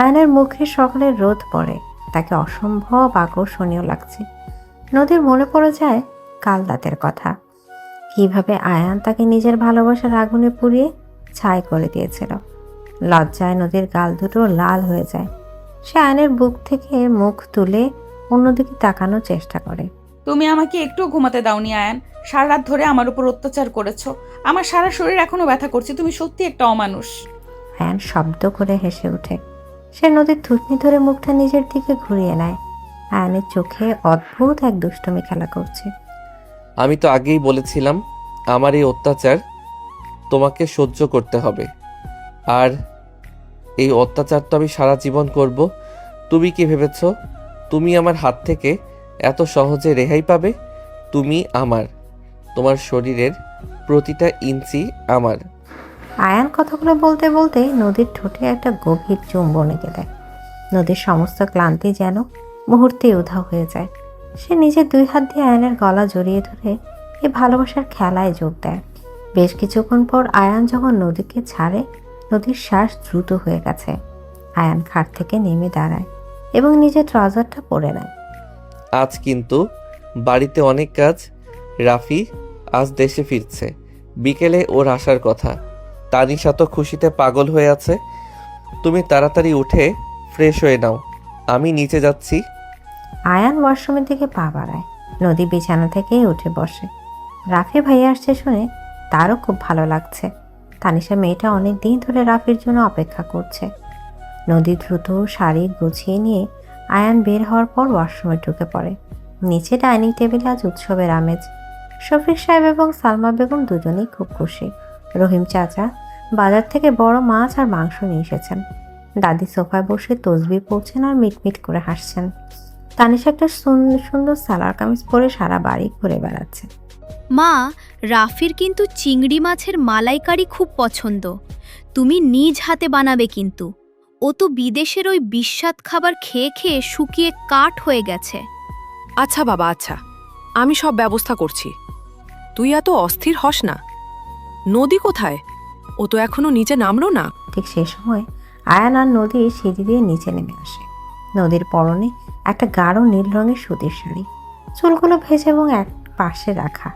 আয়নের মুখে সকালের রোদ পড়ে। তাকে অসম্ভব আকর্ষণীয় লাগছে। নদীর মনে পড়ে যায় কাল রাতের কথা, কিভাবে আয়ান তাকে নিজের ভালোবাসার আগুনে পুড়িয়ে ছাই করে দিয়েছিল। লজ্জায় নদীর গাল দুটো লাল হয়ে যায়। সে আয়নের বুক থেকে মুখ তুলে অন্যদিকে তাকানোর চেষ্টা করে। তুমি আমাকে একটু ঘুমাতে দাওনি আয়ান। সারা রাত ধরে আমার উপর অত্যাচার করেছো। আমার সারা শরীর এখনো ব্যথা করছে। তুমি সত্যি একটা অমানুষ। আয়ান শব্দ করে হেসে ওঠে। সে নদীর থুতনি ধরে মুখটা নিজের দিকে ঘুরিয়ে নেয়। আয়ানের চোখে অদ্ভুত এক দুষ্টুমি খেলা করছে। আমি তো আগেই বলেছিলাম আমার এই অত্যাচার তোমাকে সহ্য করতে হবে, আর এই অত্যাচার তো আমি সারা জীবন করব। তুমি কি ভেবেছ তুমি আমার হাত থেকে এত সহজে রেহাই পাবে? তুমি আমার, তোমার শরীরের প্রতিটা ইঞ্চি আমার। আয়ান কথাগুলো বলতে বলতে নদীর ঠোঁটে একটা গভীর চুম্বন এঁকে দেয়। নদীর সমস্ত ক্লান্তি যেন মুহূর্তে উধাও হয়ে যায়। সে নিজের দুই হাত দিয়ে আয়ানের গলা জড়িয়ে ধরে এই ভালোবাসার খেলায় যোগ দেয়। বেশ কিছুক্ষণ পর আয়ান যখন নদীকে ছাড়ে, নদীর শ্বাস দ্রুত হয়ে গেছে। আয়ান খাট থেকে নেমে দাঁড়ায় এবং নিজের ট্রাউজারটা পরে নেয়। আজ কিন্তু বাড়িতে অনেক কাজ। রাফি আজ দেশে ফিরছে, বিকেলে ওর আসার কথা। তানিশা তো খুশিতে পাগল হয়ে আছে। তুমি তাড়াতাড়ি উঠে ফ্রেশ হয়ে নাও, আমি নিচে যাচ্ছি। আয়ান ওয়াশরুমের দিকে পা বাড়ায়। নদী বিছানা থেকেই উঠে বসে। রাফি ভাইয়া আসছে শুনে তারও খুব ভালো লাগছে। তানিশা মেয়েটা অনেক দিন ধরে রাফির জন্য অপেক্ষা করছে। নদী দ্রুত শাড়ি গুছিয়ে নিয়ে আয়ান বের হওয়ার পর ওয়াশরুমে ঢুকে পড়ে। নিচে ডাইনিং টেবিলে আজ উৎসবের আমেজ। শফিক সাহেব এবং সালমা বেগম দুজনেই খুব খুশি। রহিম চাচা বাজার থেকে বড় মাছ আর মাংস নিয়ে এসেছেন। দাদি সোফায় বসে তসবিহ পড়ছেন আর মিটমিট করে হাসছেন। তানিশা একটা সুন্দর সালোয়ার কামিজ পরে সারা বাড়ি ঘুরে বেড়াচ্ছে। মা, রাফির কিন্তু চিংড়ি মাছের মালাইকারি খুব পছন্দ। তুমি নিজ হাতে বানাবে কিন্তু। ও তো বিদেশের ওই বিস্বাদ খাবার খেয়ে খেয়ে শুকিয়ে কাঠ হয়ে গেছে। আচ্ছা বাবা, আচ্ছা, আমি সব ব্যবস্থা করছি। তুই এত অস্থির হস না। নদী কোথায়? ও তো এখনো নিচে নামলো না। ঠিক সেই সময় আয়ান আর নদী সিঁড়ি দিয়ে নিচে নেমে আসে। নদীর পরনে একটা গাঢ় নীল রঙের সুতির শাড়ি, চুলগুলো ভেজে এবং এক পাশে রাখা।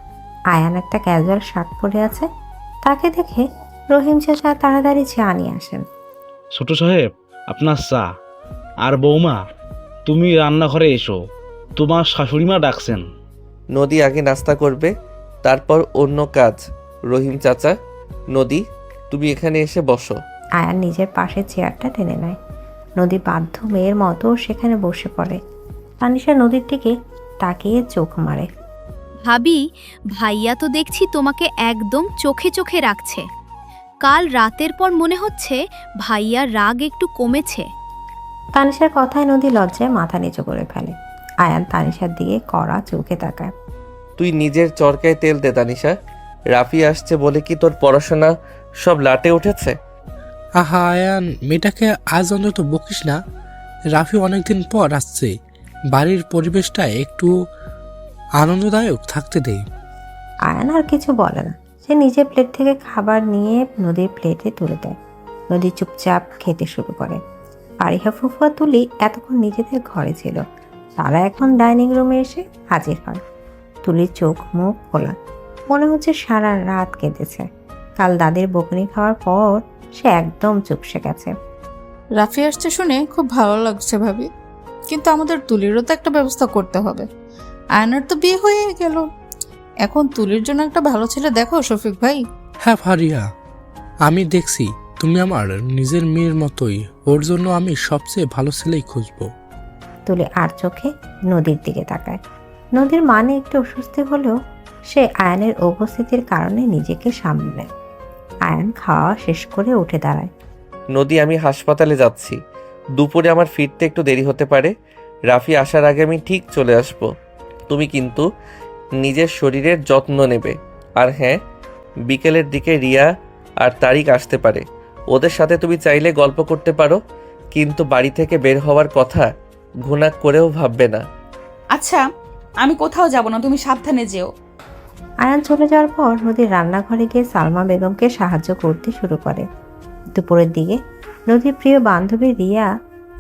আয়ান একটা ক্যাজুয়াল শার্ট পরে আছে। তাকে দেখে রহিম চাচা তাড়াতাড়ি চা নিয়ে আসেন। ছোট সাহেব, আপনার চা। আর বৌমা, তুমি রান্নাঘরে এসো, তোমার শাশুড়িমা ডাকছেন। নদী আগে নাস্তা করবে, তারপর অন্য কাজ। রহিম চাচা, নদী তুমি এখানে এসে বসো। আয়ান নিজের পাশে চেয়ারটা টেনে নেয়। নদী বাধ্য মেয়ের মতো সেখানে বসে পড়ে। তানিশা নদীর দিকে তাকিয়ে চোখ মারে। ভাবি, ভাইয়া তো দেখছি তোমাকে একদম চোখে চোখে রাখছে। কাল রাতের পর মনে হচ্ছে ভাইয়ার রাগ একটু কমেছে। তানিশার কথায় নদী লজ্জায় মাথা নিচু করে ফেলে। আয়ান তানিশার দিকে কড়া চোখে তাকায়। তুই নিজের চরকায় তেল দে তানিশা। রাফি আসছে বলে কি তোর পড়াশোনা সব লাটে উঠেছে? আহা আয়ান, মেয়েটাকে আজ অন্তত বকিস না। রাফি অনেকদিন পর আসছে, বাড়ির পরিবেশটা একটু আনন্দদায়ক থাকতে দে। আয়ান আর কিছু বলে না। সে নিজের প্লেট থেকে খাবার নিয়ে নদীর প্লেটে তুলে দেয়। নদী চুপচাপ খেতে শুরু করে। পারিহা ফুফুয়া তুলি এতক্ষণ নিজেদের ঘরে ছিল, তারা এখন ডাইনিং রুমে এসে হাজির হয়। তুলির চোখ মুখ খোলা, মনে হচ্ছে সারা রাত কেঁদেছে। কাল দাদির বকুনি খাওয়ার পর সে একদম চুপসে গেছে। রাফি আসছে শুনে খুব ভালো লাগছে ভাবি, কিন্তু আমাদের তুলিরও তো একটা ব্যবস্থা করতে হবে। আয়নার তো বিয়ে হয়ে গেল, এখন তুলির জন্য একটা ভালো ছেলে দেখো শফিক ভাই। হ্যাঁ ফারিয়া, আমি দেখছি তুমি আমার নিজের মেয়ের মতোই, ওর জন্য আমি সবচেয়ে ভালো ছেলেই খুঁজবো। তুলি আর চোখে নদীর দিকে তাকায়। নদীর মানে একটু অস্বস্তি হলেও সে আয়ানের উপস্থিতির কারণে নিজেকে সামলে নেয়। আয়ান খাওয়া শেষ করে উঠে দাঁড়ায়। নদী, আমি হাসপাতালে যাচ্ছি। দুপুরে আমার ফিরতে একটু দেরি হতে পারে। রাফি আসার আগে আমি ঠিক চলে আসব। তুমি কিন্তু নিজের শরীরের যত্ন নেবে। আর হ্যাঁ, বিকেলের দিকে রিয়া আর তারিক আসতে পারে। ওদের সাথে তুমি চাইলে গল্প করতে পারো, কিন্তু বাড়ি থেকে বের হওয়ার কথা ঘুণা করেও ভাববে না। আচ্ছা, আমি কোথাও যাব না, তুমি সাবধানে যেও। আয়ান চলে যাওয়ার পর নদীর রান্নাঘরে গিয়ে সালমা বেগমকে সাহায্য করতে শুরু করে। দুপুরের দিকে নদীর প্রিয় বান্ধবী রিয়া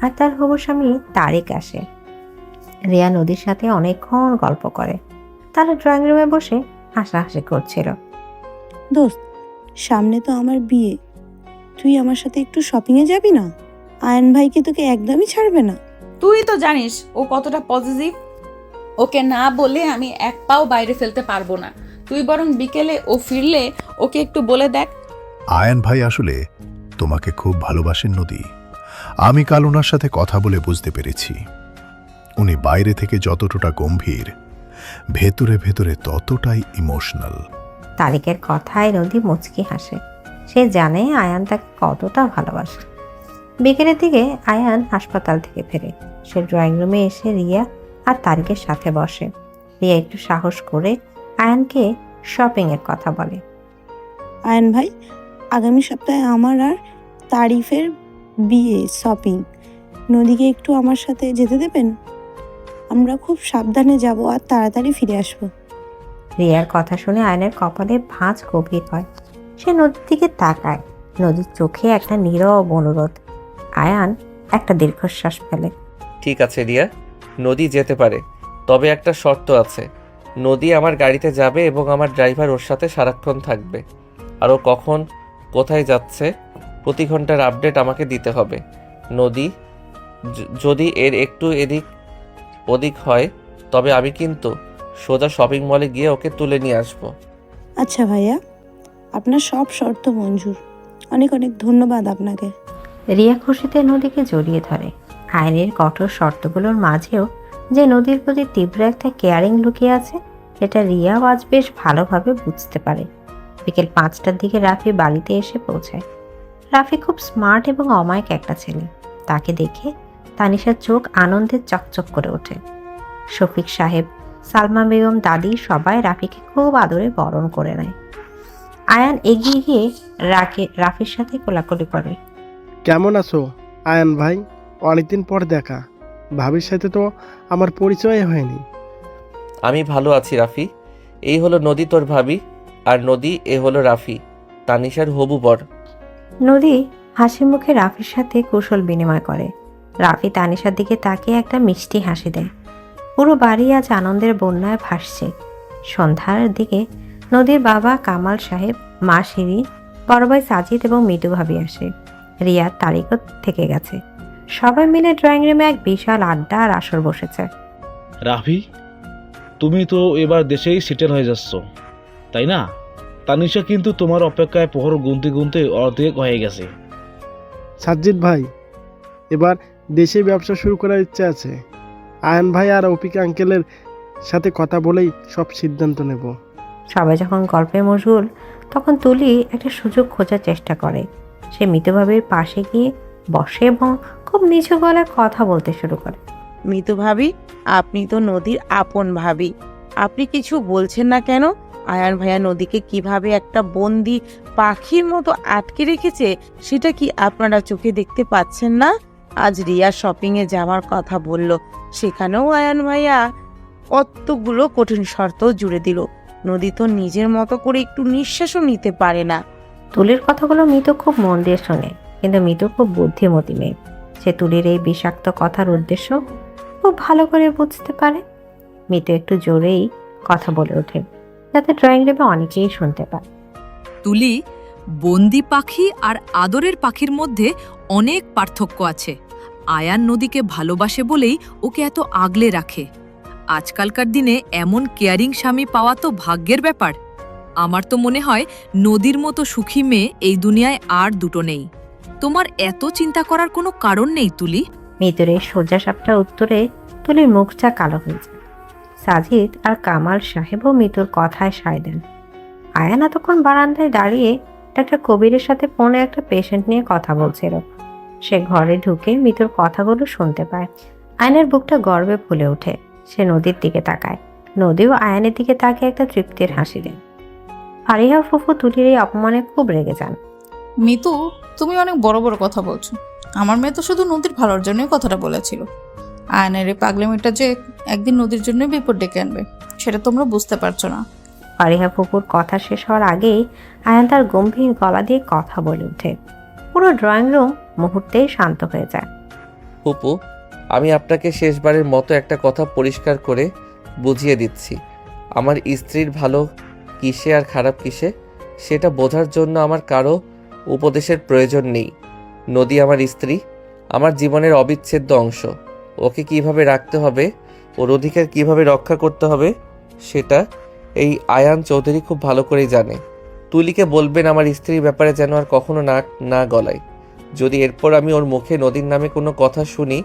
আর তার হবু স্বামী তারিক আসে। রিয়া নদীর সাথে অনেকক্ষণ গল্প করে। তারা ড্রয়িং রুমে বসে হাসাহাসি করছিল। দোস্ত, সামনে তো আমার বিয়ে, তুই আমার সাথে একটু শপিংয়ে যাবি না? আয়ন ভাই কি তোকে একদমই ছাড়বে না? তুই তো জানিস ও কতটা পজিটিভ। ওকে না বলে আমি এক পাও বাইরে ফেলতে পারবো না। তুই বরং বিকেলে ও ফিরলে ওকে একটু বলে দেখ। আয়ান ভাই আসলে তোমাকে খুব ভালোবাসেন নদী। আমি কাল ওনার সাথে কথা বলে বুঝতে পেরেছি, উনি বাইরে থেকে যতটা গম্ভীর, ভেতরে ভেতরে ততটাই ইমোশনাল। তারিকের কথায় নদী মুচকি হাসে। সে জানে আয়ান তাকে কতটা ভালোবাসে। বিকেলের দিকে আয়ান হাসপাতাল থেকে ফেরে। সে ড্রয়িং রুমে এসে রিয়া আর তারিকের সাথে বসে। রিয়া একটু সাহস করে আয়ানকে শপিংয়ের কথা বলে। আয়ন ভাই, আগামী সপ্তাহে আমার আর তারিফের বিয়ে, শপিং। নদীকে একটু আমার সাথে যেতে দেবেন? আমরা খুব সাবধানে যাব আর তাড়াতাড়ি ফিরে আসবো। রিয়ার কথা শুনে আয়নের কপালে ভাঁজ গভীর হয়। সে নদীর দিকে তাকায়। নদীর চোখে একটা নীরব অনুরোধ। আয়ান একটা দীর্ঘশ্বাস ফেলে। ঠিক আছে রিয়া, নদী যেতে পারে, তবে একটা শর্ত আছে। নদী আমার গাড়িতে যাবে এবং আমার ড্রাইভার ওর সাথে সারাক্ষণ থাকবে। আর ও কখন কোথায় যাচ্ছে প্রতি ঘন্টার আপডেট আমাকে দিতে হবে। নদী যদি এর একটু এদিক ওদিক হয়, তবে আমি কিন্তু সোজা শপিং মলে গিয়ে ওকে তুলে নিয়ে আসবো। আচ্ছা ভাইয়া, আপনার সব শর্ত মঞ্জুর। অনেক অনেক ধন্যবাদ আপনাকে। রিয়া খুশিতে নদীকে জড়িয়ে ধরে। আইনের কঠোর শর্তগুলোর মাঝেও যে নদীর প্রতি তীব্র একটা কেয়ারিং লুকিয়ে আছে, সেটা রিয়াও আজ বেশ ভালোভাবে বুঝতে পারে। বিকেল 5টার দিকে রাফি বাড়িতে এসে পৌঁছায়। রাফি খুব স্মার্ট এবং অমায়িক একটা ছেলে। তাকে দেখে তানিশার চোখ আনন্দে চকচক করে ওঠে। শফিক সাহেব, সালমা বেগম, দাদি সবাই রাফিকে খুব আদরে বরণ করে নেয়। আয়ান এগিয়ে গিয়ে রাফির সাথে কোলাকুলি করে। কেমন আছো আয়ান ভাই? অনেকদিন পর দেখা। ভাবির সাথে তো আমার পরিচয় হয়নি। আমি ভালো আছি রাফি। এই হলো নদী তোর ভাবি, আর নদী এ হলো রাফি, তানিশার হবু বর। নদী হাসি মুখে রাফির সাথে কুশল বিনিময় করে। রাফি তানিশার দিকে তাকিয়ে একটা মিষ্টি হাসি দেয়। পুরো বাড়ি আজ আনন্দের বন্যায় ভাসছে। সন্ধ্যার দিকে নদীর বাবা কামাল সাহেব, মা শিরিন, বড় ভাই সাজিদ এবং মৃদু ভাবি আসে। রিয়া তারিকও থেকে গেছে। সবাই মিলে ড্রয়িং রুমে এক বিশাল আড্ডা আর আসর বসেছে। রাফি, তুমি তো এবার দেশেই সেটেল হয়ে যাচ্ছ, তাই না? তানিশা কিন্তু তোমার অপেক্ষায় প্রহর গুনতে গুনতে অর্ধেক হয়ে গেছে। সাজ্জিদ ভাই, এবার দেশে ব্যবসা শুরু করার ইচ্ছে আছে। আয়ান ভাই আর অপিকা আঙ্কেলের সাথে কথা বলেই সব সিদ্ধান্ত নেব। সবাই যখন গল্পে মশগুল, তখন তুলি একটা সুযোগ খোঁজার চেষ্টা করে। সে মিতুভাবির পাশে গিয়ে বসে এবং খুব নিচু গলায় কথা বলতে শুরু করে। মিতু ভাবি, আপনি তো নদীর আপন ভাবি, আপনি কিছু বলছেন না কেন? আয়ান ভাইয়া নদীকে কিভাবে একটা বন্দি পাখির মতো আটকে রেখেছে সেটা কি আপনারা চোখে দেখতে পাচ্ছেন না? আজ রিয়া শপিংয়ে যাওয়ার কথা বলল, সেখানেও আয়ান ভাইয়া কতগুলো কঠিন শর্ত জুড়ে দিল। নদী তো নিজের মতো করে একটু নিঃশ্বাসও নিতে পারে না। তুলির কথাগুলো মিতু খুব মন দিয়ে শোনে, কিন্তু মিতু খুব বুদ্ধিমতী মেয়ে। সে তুলির এই বিষাক্ত কথার উদ্দেশ্য খুব ভালো করে বুঝতে পারে। মিতু একটু জোরেই কথা বলে ওঠে, যাতে ড্রয়িং রুমে অনেকেই শুনতে পায়। তুলি, বন্দি পাখি আর আদরের পাখির মধ্যে অনেক পার্থক্য আছে। আয়ান নদীকে ভালোবাসে বলেই ওকে এত আগলে রাখে। আজকালকার দিনে এমন কেয়ারিং স্বামী পাওয়া তো ভাগ্যের ব্যাপার। আমার তো মনে হয় নদীর মতো সুখী মেয়ে এই দুনিয়ায় আর দুটো নেই। তোমার এত চিন্তা করার কোনো কারণ নেই তুলি। মিতুর এই সোজা সাপটা উত্তরে তুলির মুখটা কালো হয়ে যায়। সাজিদ আর কামাল সাহেবও মিতুর কথায় সায় দেন। আয়ান এতক্ষণ বারান্দায় দাঁড়িয়ে ডাক্তার কবিরের সাথে ফোনে একটা পেশেন্ট নিয়ে কথা বলছিল। সে ঘরে ঢুকে মিতুর কথাগুলো শুনতে পায়। আয়নের বুকটা গর্বে ফুলে ওঠে। সে নদীর দিকে তাকায়। নদীও আয়ানের দিকে তাকিয়ে একটা তৃপ্তির হাসি দেয়। ফারিহা ফুফু তুলির এই অপমানে খুব রেগে যান। মিতু, তুমি অনেক বড় বড় কথা বলছো। আমার মেয়ে তো শুধু নদীর ভালোর জন্যই কথাটা বলেছিল। আয়নের এই পাগলামিটা যে একদিন নদীর জন্য বিপদ ডেকে আনবে, সেটা তোমরা বুঝতে পারছো না। ফারিহা ফুপুর কথা শেষ হওয়ার আগেই আয়ান তার গম্ভীর গলা দিয়ে কথা বলে ওঠে। পুরো ড্রয়িং রুম মুহূর্তেই শান্ত হয়ে যায়। ফুপু, আমি আপনাকে শেষবারের মতো একটা কথা পরিষ্কার করে বুঝিয়ে দিচ্ছি। আমার স্ত্রীর ভালো কিসে আর খারাপ কিসে সেটা বোঝার জন্য আমার কারো উপদেশের প্রয়োজন নেই। নদী আমার স্ত্রী, আমার জীবনের অবিচ্ছেদ্য অংশ। ওকে কিভাবে রাখতে হবে, ওর অধিকার কিভাবে রক্ষা করতে হবে সেটা এই আয়ান চৌধুরী খুব ভালো করেই জানে। তুলিকে বলবেন আমার স্ত্রীর ব্যাপারে যেন আর কখনো নাক না গলায়। যদি এরপর আমি ওর মুখে নদীর নামে কোনো কথা শুনি,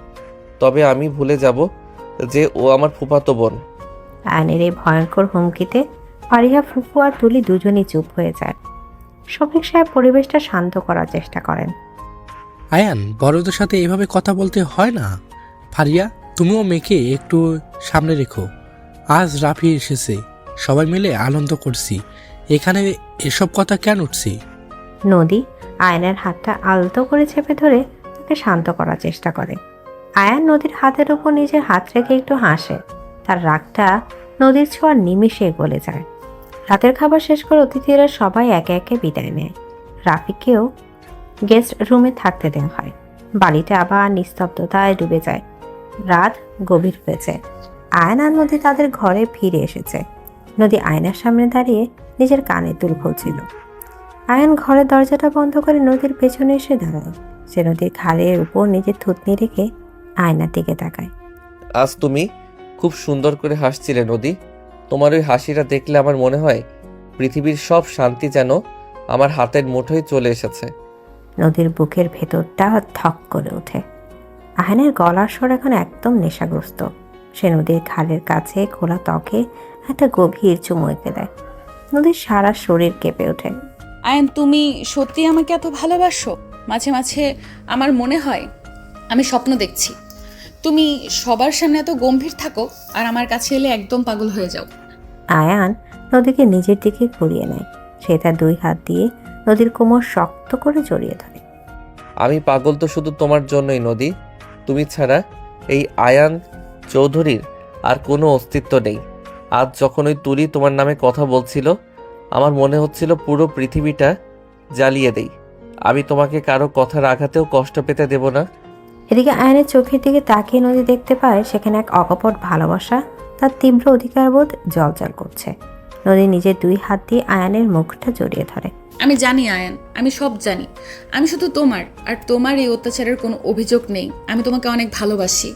তবে আমি ভুলে যাব যে ও আমার ফুফাতো বোন। আয়নের এই ভয়ঙ্কর হুমকিতে ফারিহা ফুফু আর তুলি দুজনই চুপ হয়ে যায়। শফিক সাহেব পরিবেশটা শান্ত করার চেষ্টা করেন। আয়ান, বড়দের সাথে এভাবে কথা বলতে হয় না। ফারিয়া, তুমিও মেয়েকে একটু সামনে রেখো। আজ রাফি এসেছে, সবাই মিলে আনন্দ করছি, এখানে এসব কথা কেন উঠছি? নদী আয়নের হাতটা আলতো করে চেপে ধরে তাকে শান্ত করার চেষ্টা করে। আয়ান নদীর হাতের উপর নিজের হাত রেখে একটু হাসে। তার রাগটা নদীর ছোঁয়ার নিমিষে গলে যায়। রাতের খাবার শেষ করে অতিথিরা সবাই একে একে বিদায় নেয়। রাফিকেও গেস্ট রুমে থাকতে দেওয়া হয়। বাড়িটা আবার নিস্তব্ধতায় ডুবে যায়। রাত গভীর হয়েছে। আয়ন আর নদী তাদের ঘরে ফিরে এসেছে। নদী আয়নার সামনে দাঁড়িয়ে নিজের কানে দুল খুলছিল। আয়ন ঘরের দরজাটা বন্ধ করে নদীর পেছনে এসে দাঁড়ায়। সে নদীর ঘাড়ের উপর নিজের থুতনি রেখে আয়নার দিকে তাকায়। আজ তুমি খুব সুন্দর করে হাসছিলে নদী। তোমার ওই হাসিটা দেখলে আমার মনে হয় পৃথিবীর সব শান্তি যেন আমার হাতের মুঠোয় চলে এসেছে। নদীর বুকের ভেতরটা থক করে ওঠে। আয়নের গলার স্বর এখন একদম নেশাগ্রস্ত। সে নদীর ঘাড়ের কাছে খোলা ত্বকে একটা গভীর চুমু এঁকে দেয়। নদীর সারা শরীর কেঁপে ওঠে। আয়ন, তুমি সত্যি আমাকে এত ভালোবাসো? মাঝে মাঝে আমার মনে হয় আমি স্বপ্ন দেখছি। তুমি সবার সামনে এত গম্ভীর থাকো আর আমার কাছে এলে একদম পাগল হয়ে যাও। আয়ান নদীকে নিজের দিকে ঘুরিয়ে নেয়। সে তার দুই হাত দিয়ে নদীর কোমর শক্ত করে জড়িয়ে ধরে। আমি পাগল তো শুধু তোমার জন্যই নদী। তুমি ছাড়া এই আয়ান চৌধুরীর আর কোনো অস্তিত্ব নেই। আজ যখন ওই তুলি তোমার নামে কথা বলছিল, আমার মনে হচ্ছিল পুরো পৃথিবীটা জ্বালিয়ে দেই। আমি তোমাকে কারো কথার আঘাতেও কষ্ট পেতে দেব না। এদিকে আয়নের চোখের দিকে তাকিয়ে নদী দেখতে পায় সেখানে এক অকপট ভালোবাসা, তার তীব্র অধিকারবোধ জ্বলজ্বল করছে। নদী নিজের 2 হাত দিয়ে আয়ানের মুখটা জড়িয়ে ধরে। আমি জানি আয়ান, আমি সব জানি। আমি শুধু তোমার আর তোমার এই অত্যাচারের কোনো অভিযোগ নেই। আমি তোমাকে অনেক ভালোবাসি।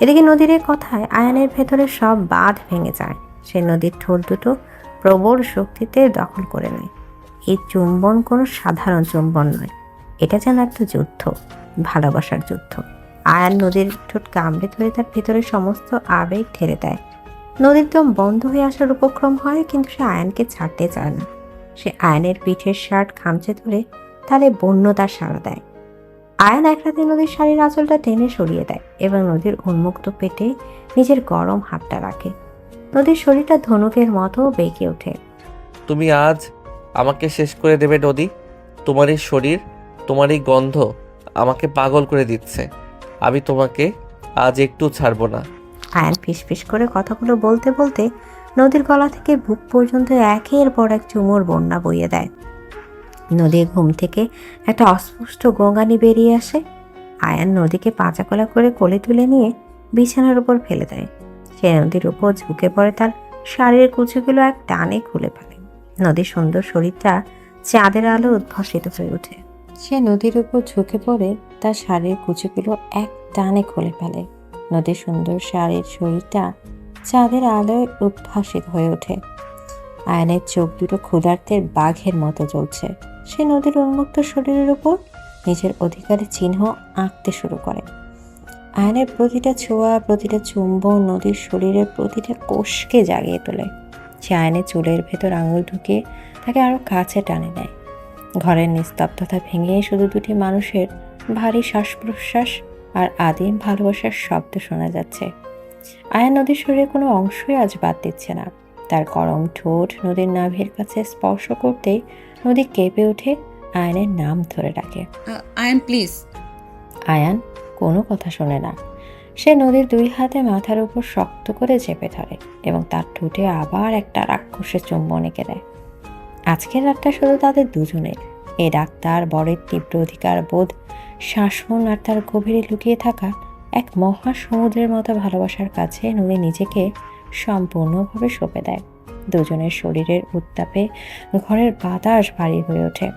এদিকে নদীর এই কথায় আয়ানের ভেতরে সব বাঁধ ভেঙে যায়। সে নদীর ঠোঁট দুটো প্রবল শক্তিতে দখল করে নেয়। এই চুম্বন কোনো সাধারণ চুম্বন নয়, এটা যেন একটা যুদ্ধ, ভালোবাসার যুদ্ধ। আয়ান নদীর ঠোঁট কামড়ে ধরে তার ভেতরে সমস্ত আবেগ ঠেলে দেয়। নদীর দম বন্ধ হয়ে আসার উপক্রম হয়, কিন্তু সে আয়ানকে ছাড়তে চায় না। সে আয়ানের পিঠের শার্ট খামচে ধরে তাহলে বন্যতার সাড়া দেয়। আয়ান এক রাতে নদীর শাড়ির আঁচলটা টেনে সরিয়ে দেয় এবং নদীর উন্মুক্ত পেটে নিজের গরম হাতটা রাখে। নদীর শরীরটা ধনুকের মতো বেঁকে ওঠে। তুমি আজ আমাকে শেষ করে দেবে নদী। তোমার এই শরীর, তোমার এই গন্ধ আমাকে পাগল করে দিচ্ছে। আমি তোমাকে আজ একটু ছাড়বো না। আয়ান ফিসফিস করে কথাগুলো বলতে বলতে নদীর গলা থেকে বুক পর্যন্ত একের পর এক চুমুর বন্যা বইয়ে দেয়। নদীর ঘুম থেকে একটা অস্পষ্ট গোঙানি বেরিয়ে আসে। আয়ান নদীকে পাঁচাকলা করে কোলে তুলে নিয়ে বিছানার উপর ফেলে দেয়। সে নদীর উপর ঝুঁকে পড়ে, তার শাড়ির কুচিগুলো এক টানে খুলে ফেলে। নদীর সুন্দর শরীরটা চাঁদের আলো উদ্ভাসিত হয়ে ওঠে। সে নদীর উপর ঝুঁকে পড়ে তার শাড়ির কুচিগুলো এক টানে খুলে ফেলে। নদীর সুন্দর শাড়ির শরীরটা চাঁদের আলোয় উদ্ভাসিত হয়ে ওঠে। আয়নের চোখ দুটো ক্ষুধার্তের বাঘের মতো জ্বলছে। সে নদীর উন্মুক্ত শরীরের উপর নিজের অধিকারের চিহ্ন আঁকতে শুরু করে। আয়নের প্রতিটা ছোঁয়া, প্রতিটা চুম্বন নদীর শরীরের প্রতিটা কোষকে জাগিয়ে তোলে। সে আয়নের চুলের ভেতর আঙুল ঢুকে তাকে আরো কাছে টানে নেয়। ঘরের নিস্তব্ধতা ভেঙে শুধু দুটি মানুষের ভারী শ্বাস প্রশ্বাস আর আদিম ভালোবাসার শব্দ শোনা যাচ্ছে। আয়ান নদীর শরীরে কোনো অংশই আজ বাদ দিচ্ছে না। তার গরম ঠোঁট নদীর নাভির কাছে স্পর্শ করতেই নদী কেঁপে উঠে আয়ানের নাম ধরে ডাকে। আয়ান প্লিজ। আয়ান কোনো কথা শোনে না। সে নদীর 2 হাতে মাথার উপর শক্ত করে চেপে ধরে এবং তার ঠোঁটে আবার একটা রাক্ষসের চুম্বন এঁকে দেয়। আজকের রাতটা শুধু তাদের দুজনের। এ ডাক্তার বরের তীব্র অধিকার বোধ, শাসন আর তার গভীরে লুকিয়ে থাকা এক মহা সমুদ্রের মতো ভালোবাসার কাছে নদী নিজেকে সম্পূর্ণভাবে সঁপে দেয়। দুজনের শরীরের উত্তাপে ঘরের বাতাস ভারী হয়ে ওঠে।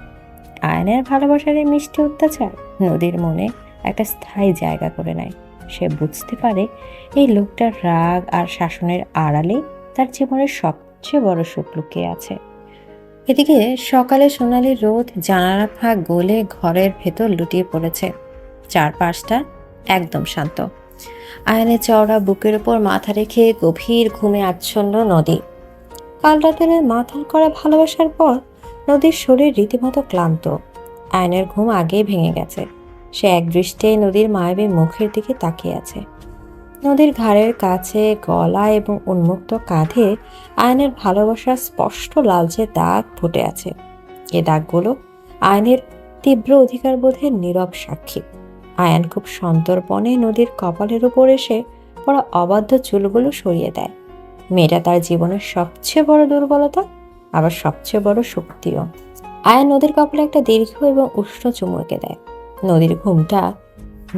আয়নের ভালোবাসার এই মিষ্টি অত্যাচার নদীর মনে একটা স্থায়ী জায়গা করে নেয়। সে বুঝতে পারে এই লোকটার রাগ আর শাসনের আড়ালেই তার জীবনের সবচেয়ে বড় সুখ লুকিয়ে আছে। এদিকে সকালে সোনালি রোদ জানালা ফাঁক গলে ঘরের ভেতর লুটিয়ে পড়েছে। চারপাশটা একদম শান্ত। আয়নের চওড়া বুকের উপর মাথা রেখে গভীর ঘুমে আচ্ছন্ন নদী। কাল রাতের মাথার করা ভালোবাসার পর নদীর শরীর রীতিমতো ক্লান্ত। আয়নের ঘুম আগেই ভেঙে গেছে। সে এক দৃষ্টিতে নদীর মায়াবী মুখের দিকে তাকিয়ে আছে। নদীর ঘাড়ের কাছে, গলা এবং উন্মুক্ত কাঁধে আয়নের ভালোবাসার স্পষ্ট লালচে দাগ ফুটে আছে। এ দাগগুলো আয়নের তীব্র অধিকার বোধের নীরব সাক্ষী। আয়ান খুব সন্তর্পণে নদীর কপালের উপর এসে পড়া অবাধ্য চুলগুলো সরিয়ে দেয়। মেয়েটা তার জীবনের সবচেয়ে বড় দুর্বলতা, আবার সবচেয়ে বড় শক্তিও। আয়ান নদীর কপালে একটা দীর্ঘ এবং উষ্ণ চুমু এঁকে দেয়।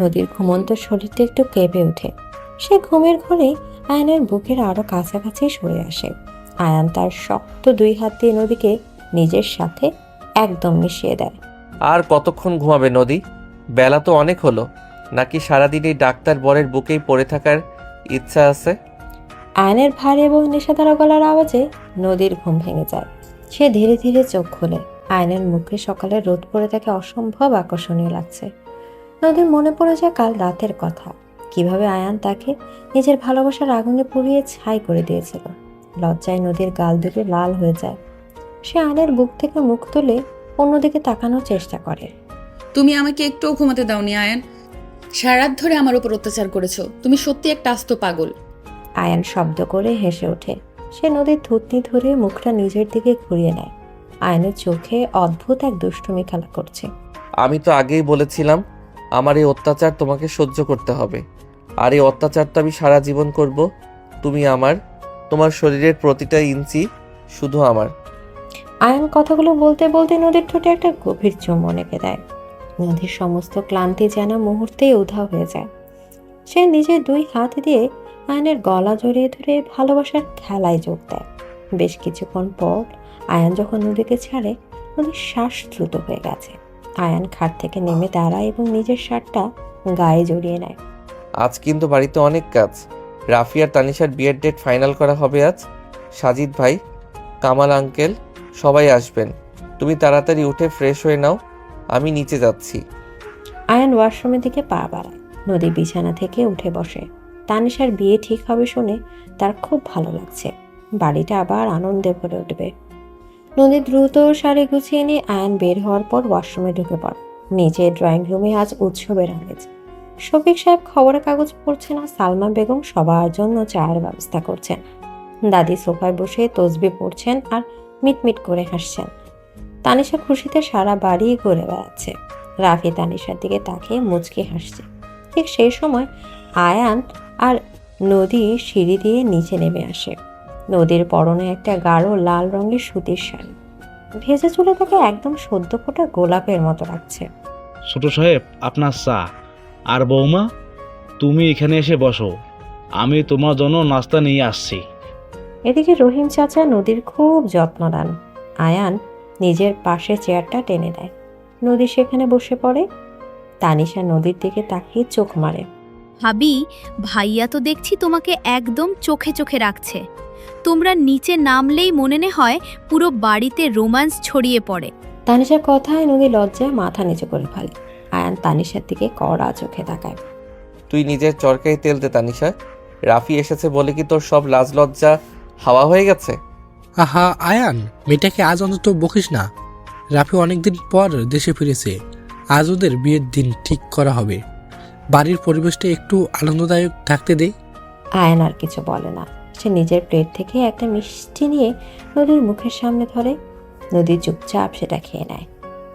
নদীর ঘুমন্ত শরীরটা একটু কেঁপে ওঠে। সে ঘুমের ঘরে আয়ানের বুকের আরো কাছাকাছি সরে আসে। আয়ান তার শক্ত 2 হাত দিয়ে নদীকে নিজের সাথে একদম মিশিয়ে দেয়। আর কতক্ষণ ঘুমাবে নদী? বেলা তো অনেক হলো। নাকি সারাদিন এই ডাক্তার বরের বুকেই পড়ে থাকার ইচ্ছা আছে? আয়নের ভারী এবং নেশাদার গলার আওয়াজে নদীর ঘুম ভেঙে যায়। সে ধীরে ধীরে চোখ খোলে। আয়নের মুখে সকালে রোদ পড়ে তাকে অসম্ভব আকর্ষণীয় লাগছে। নদীর মনে পড়ে যায় কাল রাতের কথা, কিভাবে আয়ান তাকে নিজের ভালোবাসার আগুনে পুড়িয়ে ছাই করে দিয়েছিল। লজ্জায় নদীর গাল দুটো লাল হয়ে যায়। সে আয়নের বুক থেকে মুখ তুলে অন্যদিকে তাকানোর চেষ্টা করে। তুমি আমাকে একটুও ঘুমাতে দাওনি আয়ান। সারা রাত ধরে আমার উপর অত্যাচার করেছো। তুমি সত্যি একটা আস্ত পাগল। আয়ান শব্দ করে হেসে ওঠে। সে নদীর থুতনি ধরে মুখটা নিজের দিকে ঘুরিয়ে নেয়। আয়নের চোখে অদ্ভুত এক দুষ্টুমি খেলা করছে। আমি তো আগেই বলেছিলাম আমার এই অত্যাচার তোমাকে সহ্য করতে হবে। আর এই অত্যাচার তো আমি সারা জীবন করব। তুমি আমার, তোমার শরীরের প্রতিটা ইঞ্চি শুধু আমার। আয়ান কথাগুলো বলতে বলতে নদীর ঠোঁটে একটা গভীর চুম্বন এঁকে দেয়। নদীর সমস্ত ক্লান্তি যেন মুহূর্তেই উধাও হয়ে যায়। সে নিজের 2 হাত দিয়ে আয়নের গলা জড়িয়ে ধরে ভালোবাসার খেলায় যোগ দেয়। বেশ কিছুক্ষণ পর আয়ান যখন নদীকে ছাড়ে, নদীর শ্বাস দ্রুত হয়ে গেছে। আয়ান খাট থেকে নেমে দাঁড়ায় এবং নিজের শার্টটা গায়ে জড়িয়ে নেয়। আজ কিন্তু বাড়িতে অনেক কাজ। রাফি আর তানিশার বিয়ের ডেট ফাইনাল করা হবে আজ। সাজিদ ভাই, কামাল আঙ্কেল সবাই আসবেন। তুমি তাড়াতাড়ি উঠে ফ্রেশ হয়ে নাও, আমি নিচে যাচ্ছি। আয়ান ওয়াশরুমের দিকে পা বাড়ায়। নদী বিছানা থেকে উঠে বসে। তানিশার বিয়ে ঠিক হবে শুনে তার খুব ভালো লাগছে। বাড়িটা আবার আনন্দে ভরে উঠবে। নদী দ্রুত শাড়ি গুছিয়ে নিয়ে আয়ান বের হওয়ার পর ওয়াশরুমে ঢুকে পড়ে। নিচে ড্রয়িং রুমে আজ উৎসবের আমেজ। শফিক সাহেব খবরের কাগজ পড়ছেন আর সালমা বেগম সবার জন্য চায়ের ব্যবস্থা করছেন। দাদি সোফায় বসে তসবি পড়ছেন আর মিটমিট করে হাসছেন। তানিশা খুশিতে সারা বাড়ি ঘুরে বেড়াচ্ছে। রাফি তানিশার দিকে তাকিয়ে মুচকি হাসছে। ঠিক সেই সময় আয়ান আর নদী সিঁড়ি দিয়ে নিচে নেমে আসে। নদীর পরনে একটা গাঢ় লাল রঙের সুতির শাড়ি। ভেজা চুলে তাকে একদম সদ্য ফোটা গোলাপের মতো লাগছে। ছোট সাহেব, আপনার চা। আর বৌমা, তুমি এখানে এসে বসো, আমি তোমার জন্য নাস্তা নিয়ে আসছি। এদিকে রহিম চাচা নদীর খুব যত্ন নেন। আয়ান নিজের পাশে চেয়ারটা টেনে দেয়। নদী সেখানে বসে পড়ে। তানিশা নদীর দিকে তাকিয়ে চোখ মারে। ভাবি, ভাইয়া তো দেখছি তোমাকে একদম চোখে চোখে রাখছে। তোমরা নিচে নামলেই মনে হয় পুরো বাড়িতে রোম্যান্স ছড়িয়ে পড়ে। তানিশার কথায় নদী লজ্জায় মাথা নিচু করে ফেলে। আয়ান তানিশার দিকে কড়া চোখে তাকায়। তুই নিজের চরকায় তেল দে তানিশা। রাফি এসেছে বলে কি তোর সব লাজ লজ্জা হাওয়া হয়ে গেছে? আহা আয়ান, মেয়েটাকে আজ অন্তত বকিস না। রাফি অনেকদিন পর দেশে ফিরেছে। আজ ওদের বিয়ের দিন ঠিক করা হবে। বাড়ির পরিবেশটা একটু আনন্দদায়ক থাকতে দে। আয়ান আর কিছু বলে না। সে নিজের প্লেট থেকে একটা মিষ্টি নিয়ে নদীর মুখের সামনে ধরে। নদী চুপচাপ সেটা খেয়ে নেয়।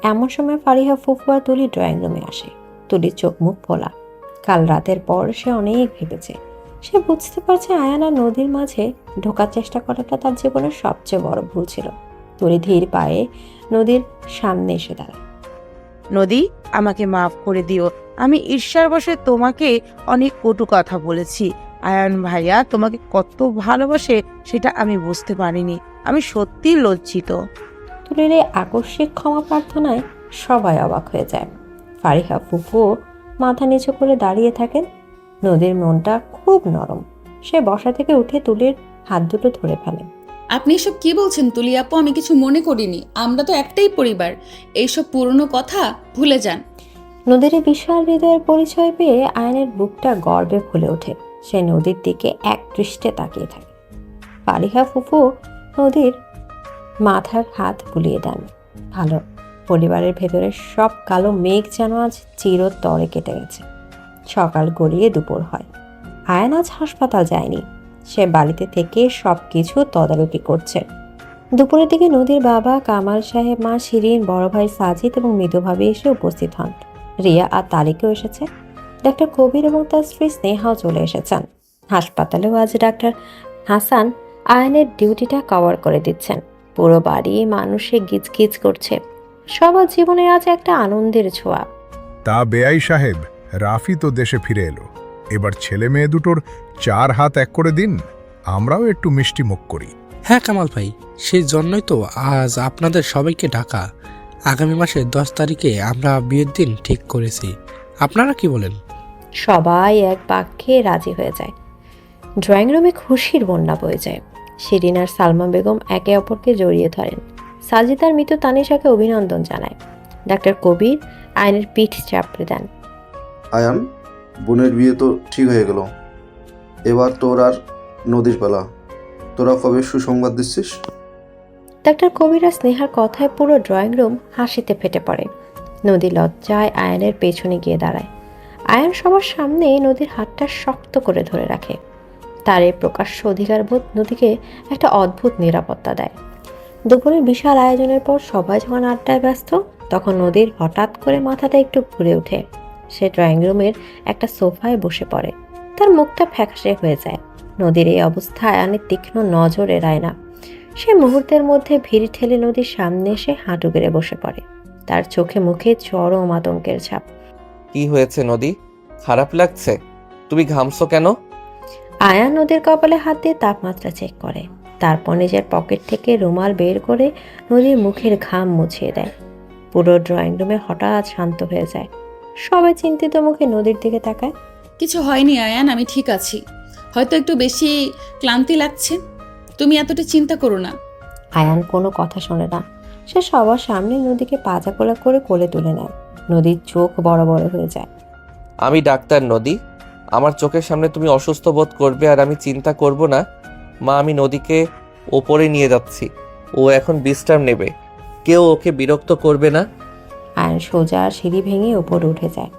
এমন সময় ফারিহা ফুফু আর তুলি ড্রয়িং রুমে আসে। তুলির চোখ মুখ ফোলা। কাল রাতের পর সে অনেক ভেবেছে। সে বুঝতে পারছে আয়ান আর নদীর মাঝে ঢোকার চেষ্টা করাটা তার জীবনের সবচেয়ে বড় ভুল ছিল। তুলি ধীর পায়ে নদীর সামনে এসে দাঁড়ায়। নদী, আমাকে মাফ করে দিও। আমি ঈর্ষার বশে তোমাকে অনেক কটু কথা বলেছি। আয়ান ভাইয়া তোমাকে কত ভালোবাসে সেটা আমি বুঝতে পারিনি। আমি সত্যি লজ্জিত। তুলির এই আকস্মিক ক্ষমা প্রার্থনায় সবাই অবাক হয়ে যায়। ফারিহা ফুফুও মাথা নিচু করে দাঁড়িয়ে থাকেন। নদীর মনটা খুব নরম। সে বসা থেকে উঠে তুলির হাত দুটো ধরে ফেলে। আপনি এসব কি বলছেন তুলি আপু? আমি কিছু মনে করিনি। আমরা তো একটাই পরিবার। এইসব পুরনো কথা ভুলে যান। নদীর বিশাল হৃদয়ের পরিচয় পেয়ে আয়নের বুকটা গর্বে ফুলে ওঠে। সে নদীর দিকে এক দৃষ্টে তাকিয়ে থাকে। ফারিহা ফুফু নদীর মাথার হাত বুলিয়ে দেন। ভালো, পরিবারের ভেতরে সব কালো মেঘ যেন আজ চিরতরে কেটে গেছে। সকাল গড়িয়ে দুপুর হয়। আয়ান আজ হাসপাতাল যায়নি। সে বাড়িতে থেকে সব কিছু তদারকি করছে। দুপুরের দিকে নদীর বাবা কামাল সাহেব, মা শিরিন, বড় ভাই সাজিদ এবং মৃদুভাবে এসে উপস্থিত হন। রিয়া আর তারিকও এসেছে। ডাক্তার কবির এবং তার স্ত্রী স্নেহাও চলে এসেছেন। হাসপাতালেও আজ ডাক্তার হাসান আয়ানের ডিউটিটা কভার করে দিচ্ছেন। পুরো বাড়ি মানুষে গিজগিজ করছে। সবার জীবনে আজ একটা আনন্দের ছোঁয়া। তা বেআই সাহেব, রাফি তো দেশে ফিরে এলো। এবার ছেলে মেয়ে দুটোর 4 হাত এক করে দিন, আমরাও একটু মিষ্টি মুখ করি। হ্যাঁ কামাল ভাই, সেই জন্যই তো আজ আপনাদের সবাইকে ডাকা। আগামী মাসের 10 তারিখে আমরা বিয়ের দিন ঠিক করেছি। আপনারা কি বলেন? সবাই এক বাক্যে রাজি হয়ে যায়। ড্রয়িং রুমে খুশির বন্যা বয়ে যায়। শিরিন আর সালমা বেগম একে অপরকে জড়িয়ে ধরেন। সাজিদ আর মৃত তানিশাকে অভিনন্দন জানায়। ডাক্তার কবির আয়নের পিঠ চাপড়ে দেন। আয়ান, বোনের বিয়ে তো ঠিক হয়ে গেল। এবার তোর আর নদীর পালা। তোরা কবে সুসংবাদ দিচ্ছিস? ডাক্তার কবির আর স্নেহার কথায় পুরো ড্রয়িং রুম হাসিতে ফেটে পড়ে। নদী লজ্জায় আয়নের পেছনে গিয়ে দাঁড়ায়। আয়ন সবার সামনে নদীর হাতটা শক্ত করে ধরে রাখে। তার এই প্রকাশ্য অধিকারবোধ নদীকে একটা অদ্ভুত নিরাপত্তা দেয়। দুপুরের বিশাল আয়োজনের পর সবাই যখন আড্ডায় ব্যস্ত, তখন নদীর হঠাৎ করে মাথাটা একটু ঘুরে ওঠে। সে ড্রয়িং রুমের একটা সোফায় বসে পড়ে। তার মুখটা ফ্যাকাশে হয়ে যায়। নদীর এই অবস্থা আয়ানের তীক্ষ্ণ নজর এড়ায় না। সে মুহূর্তের মধ্যে ভিড় ঠেলে নদীর সামনে এসে হাঁটু গেড়ে বসে পড়ে। তার চোখে মুখে চরম আতঙ্কের ছাপ। কি হয়েছে নদী? খারাপ লাগছে? তুমি ঘামছো কেন? আয়ান নদীর কপালে হাত দিয়ে তাপমাত্রা চেক করে। তারপর নিজের পকেট থেকে রুমাল বের করে নদীর মুখের ঘাম মুছিয়ে দেয়। পুরো ড্রয়িং রুমে হঠাৎ শান্ত হয়ে যায়। সবাই চিন্তিত মুখে নদীর দিকে তাকায়। কিছু হয়নি আয়ান, আমি ঠিক আছি। হয়তো একটু বেশি ক্লান্তি লাগছে, তুমি এতটা চিন্তা করো না। আয়ান কোনো কথা শোনে না। সে সবার সামনে নদীকে পাজা কোলা করে কোলে তুলে নেয়। নদীর চোখ বড় বড় হয়ে যায়। আমি ডাক্তার নদী, আমার চোখের সামনে তুমি অসুস্থ বোধ করবে আর আমি চিন্তা করব না। মা, আমি নদীকে ওপরে নিয়ে যাচ্ছি, ও এখন বিশ্রাম নেবে, কেউ ওকে বিরক্ত করবে না। আয়ান সোজা সিঁড়ি ভেঙে উপরে উঠে যায়।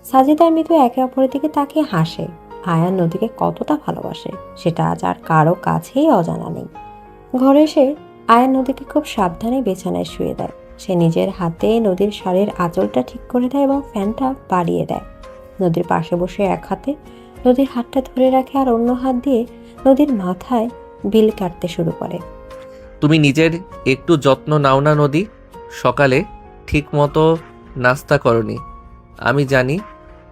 সাজিদ আর মিতু একে অপরের দিকে তাকিয়ে হাসে। আয়ান নদীকে কতটা ভালোবাসে সেটা আজ আর কারো কাছেই অজানা নেই। ঘরে এসে আয়ান নদীকে খুব সাবধানে বিছানায় শুয়ে দেয়। সে নিজের হাতে নদীর শাড়ির আঁচলটা ঠিক করে দেয় এবং ফ্যানটা বাড়িয়ে দেয়। নদীর পাশে বসে এক হাতে নদীর হাতটা ধরে রাখে আর অন্য হাত দিয়ে নদীর মাথায় বিল কাটতে শুরু করে। তুমি নিজের একটু যত্ন নাও না নদী? সকালে ঠিক মতো নাস্তা করনি। আমি জানি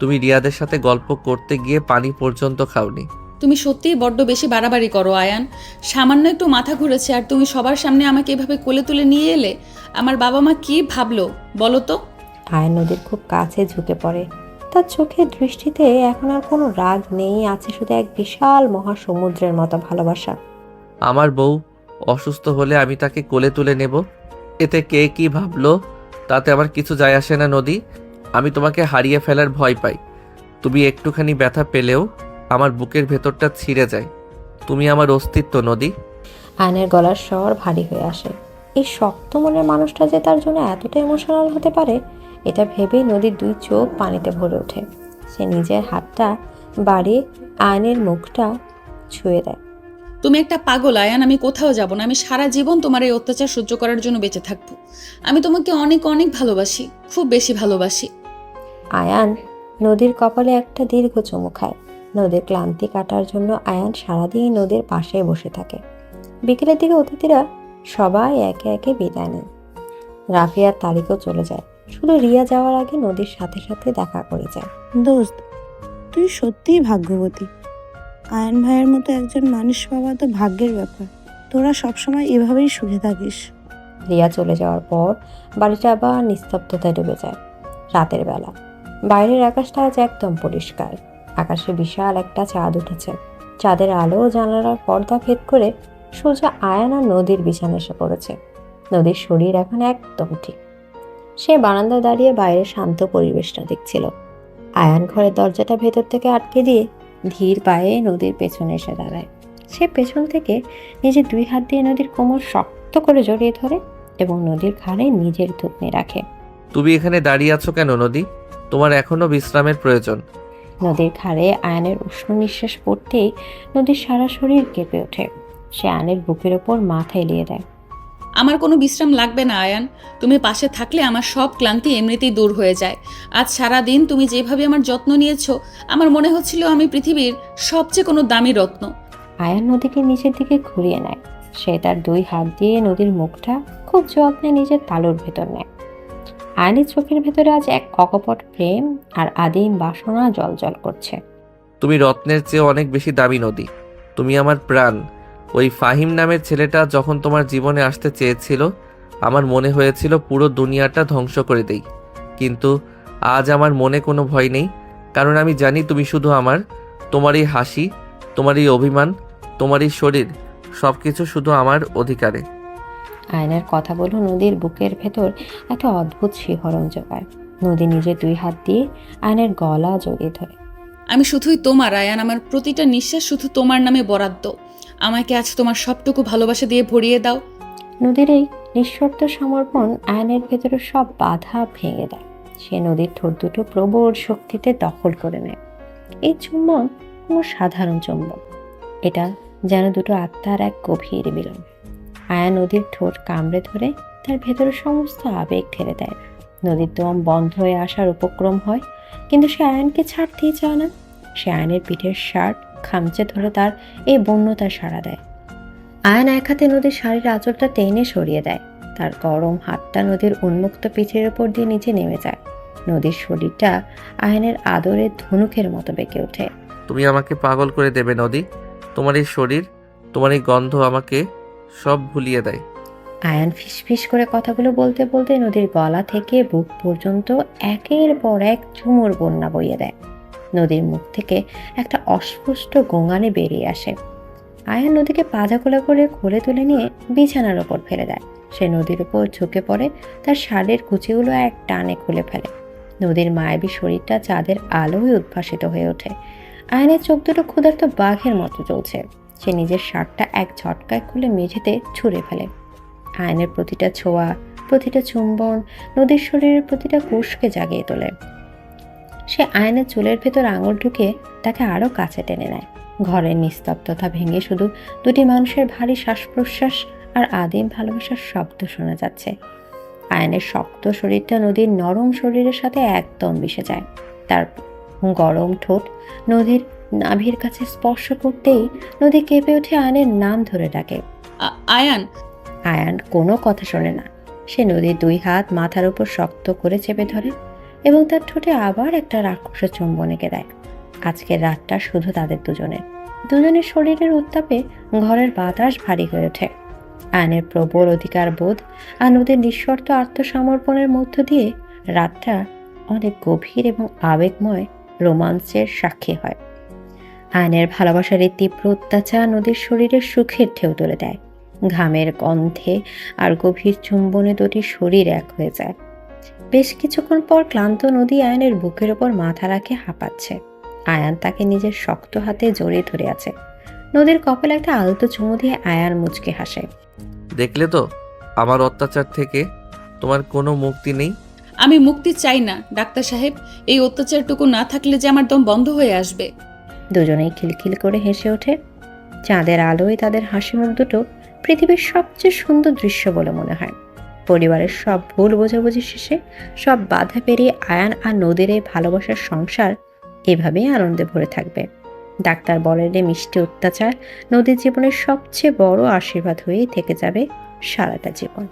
তুমি রিয়াদের সাথে গল্প করতে গিয়ে পানি পর্যন্ত খাওনি। তুমি সত্যিই বড্ড বেশি বাড়াবাড়ি করো আয়ান। সামান্য একটু মাথা ঘুরেছে আর তুমি সবার সামনে আমাকে এভাবে কোলে তুলে নিয়ে এলে। আমার বাবা মা কি ভাবলো বলো তো? আয়ান নদীর খুব কাছে ঝুঁকে পড়ে। তার চোখের দৃষ্টিতে এখন আর কোনো রাগ নেই, আছে শুধু এক বিশাল মহাসমুদ্রের মতো ভালোবাসা। আমার বউ অসুস্থ হলে আমি তাকে কোলে তুলে নেব, এতে কে কি ভাবলো তাতে আমার কিছু যায় আসে না নদী। আমি তোমাকে হারিয়ে ফেলার ভয় পাই। তুমি একটুখানি ব্যথা পেলেও আমার বুকের ভেতরটা ছিঁড়ে যায়। তুমি আমার অস্তিত্ব নদী। আয়নের গলার স্বর ভারী হয়ে আসে। এই শক্ত মনের মানুষটা যে তার জন্য এতটা ইমোশনাল হতে পারে, এটা ভেবেই নদীর দুই চোখ পানিতে ভরে ওঠে। সে নিজের হাতটা বাড়িয়ে আয়নের মুখটা ছুঁয়ে দেয়। তুমি একটা পাগল আয়ান, আমি কোথাও যাব না। আমি সারা জীবন তোমার এই অত্যাচার সহ্য করার জন্য বেঁচে থাকবো। আমি তোমাকে অনেক অনেক ভালোবাসি, খুব বেশি ভালোবাসি। আয়ান নদীর কপালে একটা দীর্ঘ চুমু খায়। নদীর ক্লান্তি কাটার জন্য আয়ান সারাদিন নদীর পাশে বসে থাকে। বিকেলের দিকে অতিথিরা সবাই একে একে বিদায় নেয়। রাফি আর তারিকও চলে যায়। শুধু রিয়া যাওয়ার আগে নদীর সাথে সাথে দেখা করে যায়। দোস্ত, তুই সত্যিই ভাগ্যবতী। আয়ন ভাইয়ের মতো একজন মানুষ পাওয়া তো ভাগ্যের ব্যাপার। তোরা সবসময় এভাবেই সুখে থাকিস। রিয়া চলে যাওয়ার পর বাড়িটা আবার নিস্তব্ধতায় ডুবে যায়। রাতের বেলা বাইরের আকাশটা আজ একদম পরিষ্কার। আকাশে বিশাল একটা চাঁদ উঠেছে। চাঁদের আলো জানালার পর্দা ভেদ করে সোজা আয়ান আর নদীর বিছানায় এসে পড়েছে। নদীর শরীর এখন একদম ঠিক। সে বারান্দায় দাঁড়িয়ে বাইরের শান্ত পরিবেশটা দেখছিল। আয়ান ঘরের দরজাটা ভেতর থেকে আটকে দিয়ে ধীর পায়ে নদীর পেছনে এসে দাঁড়ায়। সে পেছন থেকে নিজের দুই হাত দিয়ে নদীর কোমর শক্ত করে জড়িয়ে ধরে এবং নদীর ঘাড়ে নিজের থুতনি রাখে। তুমি এখানে দাঁড়িয়ে আছো কেন নদী? তোমার এখনো বিশ্রামের প্রয়োজন। নদীর ঘাড়ে আয়ানের উষ্ণ নিঃশ্বাস পড়তেই নদীর সারা শরীর কেঁপে ওঠে। সে আয়ানের বুকের ওপর মাথা এলিয়ে দেয়। আমার কোনো বিশ্রাম লাগবে না আয়ান। তুমি পাশে থাকলে আমার সব ক্লান্তি এমনিতেই দূর হয়ে যায়। আজ সারা দিন তুমি যেভাবে আমার যত্ন নিয়েছো, আমার মনে হচ্ছিল আমি পৃথিবীর সবচেয়ে কোনো দামি রত্ন। আয়ান নদীকে নিচের দিকে ঘুরিয়ে নেয়। সে তার দুই হাত দিয়ে নদীর মুখটা খুব যত্নে নিজের তালুর ভেতর নেয়। আয়ানের চোখের ভেতরে আজ এক অকপট প্রেম আর আদিম বাসনা জ্বলজ্বল করছে। তুমি রত্নের চেয়ে অনেক বেশি দামি নদী। তুমি আমার প্রাণ। ওই ফাহিম নামের ছেলেটা যখন তোমার জীবনে আসতে চেয়েছিল, আমার মনে হয়েছিল পুরো দুনিয়াটা ধ্বংস করে দেই। কিন্তু আজ আমার মনে কোনো ভয় নেই, কারণ আমি জানি তুমি শুধু আমার। তোমার এই হাসি, তোমার এই অভিমান, তোমার এই শরীর, সব কিছু শুধু আমার অধিকারে। আয়নের কথাগুলো নদীর বুকের ভেতর একটা অদ্ভুত শিহরণ জোগায়। নদী নিজের দুই হাত দিয়ে আয়নের গলা জড়িয়ে ধরে। আমি শুধুই তোমার আয়ান, আমার প্রতিটা নিঃশ্বাস শুধু তোমার নামে বরাদ্দ। আমাকে আজ তোমার সবটুকু ভালোবাসা দিয়ে ভরিয়ে দাও। নদীর এই নিঃশর্ত সমর্পণ আয়নের ভেতরে সব বাধা ভেঙে দেয়। সে নদীর ঠোঁট দুটো প্রবল শক্তিতে দখল করে নেয়। এই চুম্বন কোনো সাধারণ চুম্বন, এটা যেন দুটো আত্মার এক গভীর মিলন। আয়া নদীর ঠোঁট কামড়ে ধরে তার ভেতরে সমস্ত আবেগ ঠেলে দেয়। নদীর দম বন্ধ হয়ে আসার উপক্রম হয়, কিন্তু সে আয়নকে ছাড়তেই চায় না। সে আয়নের পিঠের শার্ট খামচে ধরে তার এই বন্যতার সাড়া দেয়। আয়ন এক হাতে নদীর শাড়ির আঁচলটা টেনে সরিয়ে দেয়। তার গরম হাতটা নদীর উন্মুক্ত পিঠের ওপর দিয়ে নিচে নেমে যায়। নদীর শরীরটা আয়নের আদরের ধনুকের মতো বেঁকে ওঠে। তুমি আমাকে পাগল করে দেবে নদী। তোমার এই শরীর, তোমার এই গন্ধ আমাকে সব ভুলিয়ে দেয়। আয়ান ফিসফিস করে কথাগুলো বলতে বলতে নদীর গলা থেকে বুক পর্যন্ত একের পর এক ঝুমুর বন্যা বইয়ে দেয়। নদীর মুখ থেকে একটা অস্পষ্ট গোঙানি বেরিয়ে আসে। আয়ান নদীকে পাজা কোলা করে কোলে তুলে নিয়ে বিছানার ওপর ফেলে দেয়। সে নদীর উপর ঝুঁকে পড়ে, তার শাড়ির কুচিগুলো এক টানে খুলে ফেলে। নদীর মায়াবী শরীরটা চাঁদের আলোয় উদ্ভাসিত হয়ে ওঠে। আয়নের চোখ দুটো ক্ষুধার্ত বাঘের মতো চলছে। সে নিজের শার্টটা এক ঝটকায় খুলে মেঝেতে ছুঁড়ে ফেলে। আয়নের প্রতিটা ছোঁয়া, প্রতিটা চুম্বন নদীর শরীরের প্রতিটা কোষকে জাগিয়ে তোলে। সে আয়নের চুলের ভেতর আঙুল ঢুকে তাকে আরো কাছে টেনে নেয়। ঘরের নিস্তব্ধতা ভেঙে শুধু দুটি মানুষের ভারী শ্বাস প্রশ্বাস আর আদিম ভালোবাসার শব্দ শোনা যাচ্ছে। আয়নের শক্ত শরীরটা নদীর নরম শরীরের সাথে একদম মিশে যায়। তার গরম ঠোঁট নদীর নাভির কাছে স্পর্শ করতেই নদী কেঁপে উঠে আয়নের নাম ধরে ডাকে। আয়ান। আয়ান কোনো কথা শোনে না। সে নদীর দুই হাত মাথার উপর শক্ত করে চেপে ধরে এবং তার ঠোঁটে আবার একটা রাক্ষসের চুম্বন এঁকে দেয়। আজকের রাতটা শুধু তাদের দুজনের শরীরের উত্তাপে ঘরের বাতাস ভারী হয়ে ওঠে। আয়নের প্রবল অধিকার বোধ আর নদীর নিঃশর্ত আত্মসমর্পণের মধ্য দিয়ে রাতটা অনেক গভীর এবং আবেগময় রোমাঞ্চের সাক্ষী হয়। আয়নের ভালোবাসার এই তীব্র অত্যাচার নদীর শরীরের সুখের ঢেউ তুলে দেয়। ঘামের গন্ধে আর গভীর চুম্বনে দুটি শরীর এক হয়ে যায়। বেশ কিছুক্ষণ পর ক্লান্ত নদী আয়নের বুকের ওপর মাথা রাখে হাঁপাচ্ছে। আয়ান তাকে নিজের শক্ত হাতে জড়িয়ে ধরে আছে। নদীর কপালে একটা আলতো চুমু দিয়ে আয়ান মুচকে হাসে। দেখলে তো, আমার অত্যাচার থেকে তোমার কোনো মুক্তি নেই। আমি মুক্তি চাই না ডাক্তার সাহেব। এই অত্যাচারটুকু না থাকলে যে আমার দম বন্ধ হয়ে আসবে। দুজনেই খিলখিল করে হেসে ওঠে। চাঁদের আলোয় তাদের হাসি মুখ দুটো পৃথিবীর সবচেয়ে সুন্দর দৃশ্য বলে মনে হয়। পরিবারের সব ভুল বোঝাবুঝি শেষে, সব বাধা পেরিয়ে আয়ান আর নদীর এই ভালোবাসার সংসার এভাবেই আনন্দে ভরে থাকবে। ডাক্তার বলেন এই মিষ্টি অত্যাচার নদীর জীবনের সবচেয়ে বড় আশীর্বাদ হয়েই থেকে যাবে সারাটা জীবন।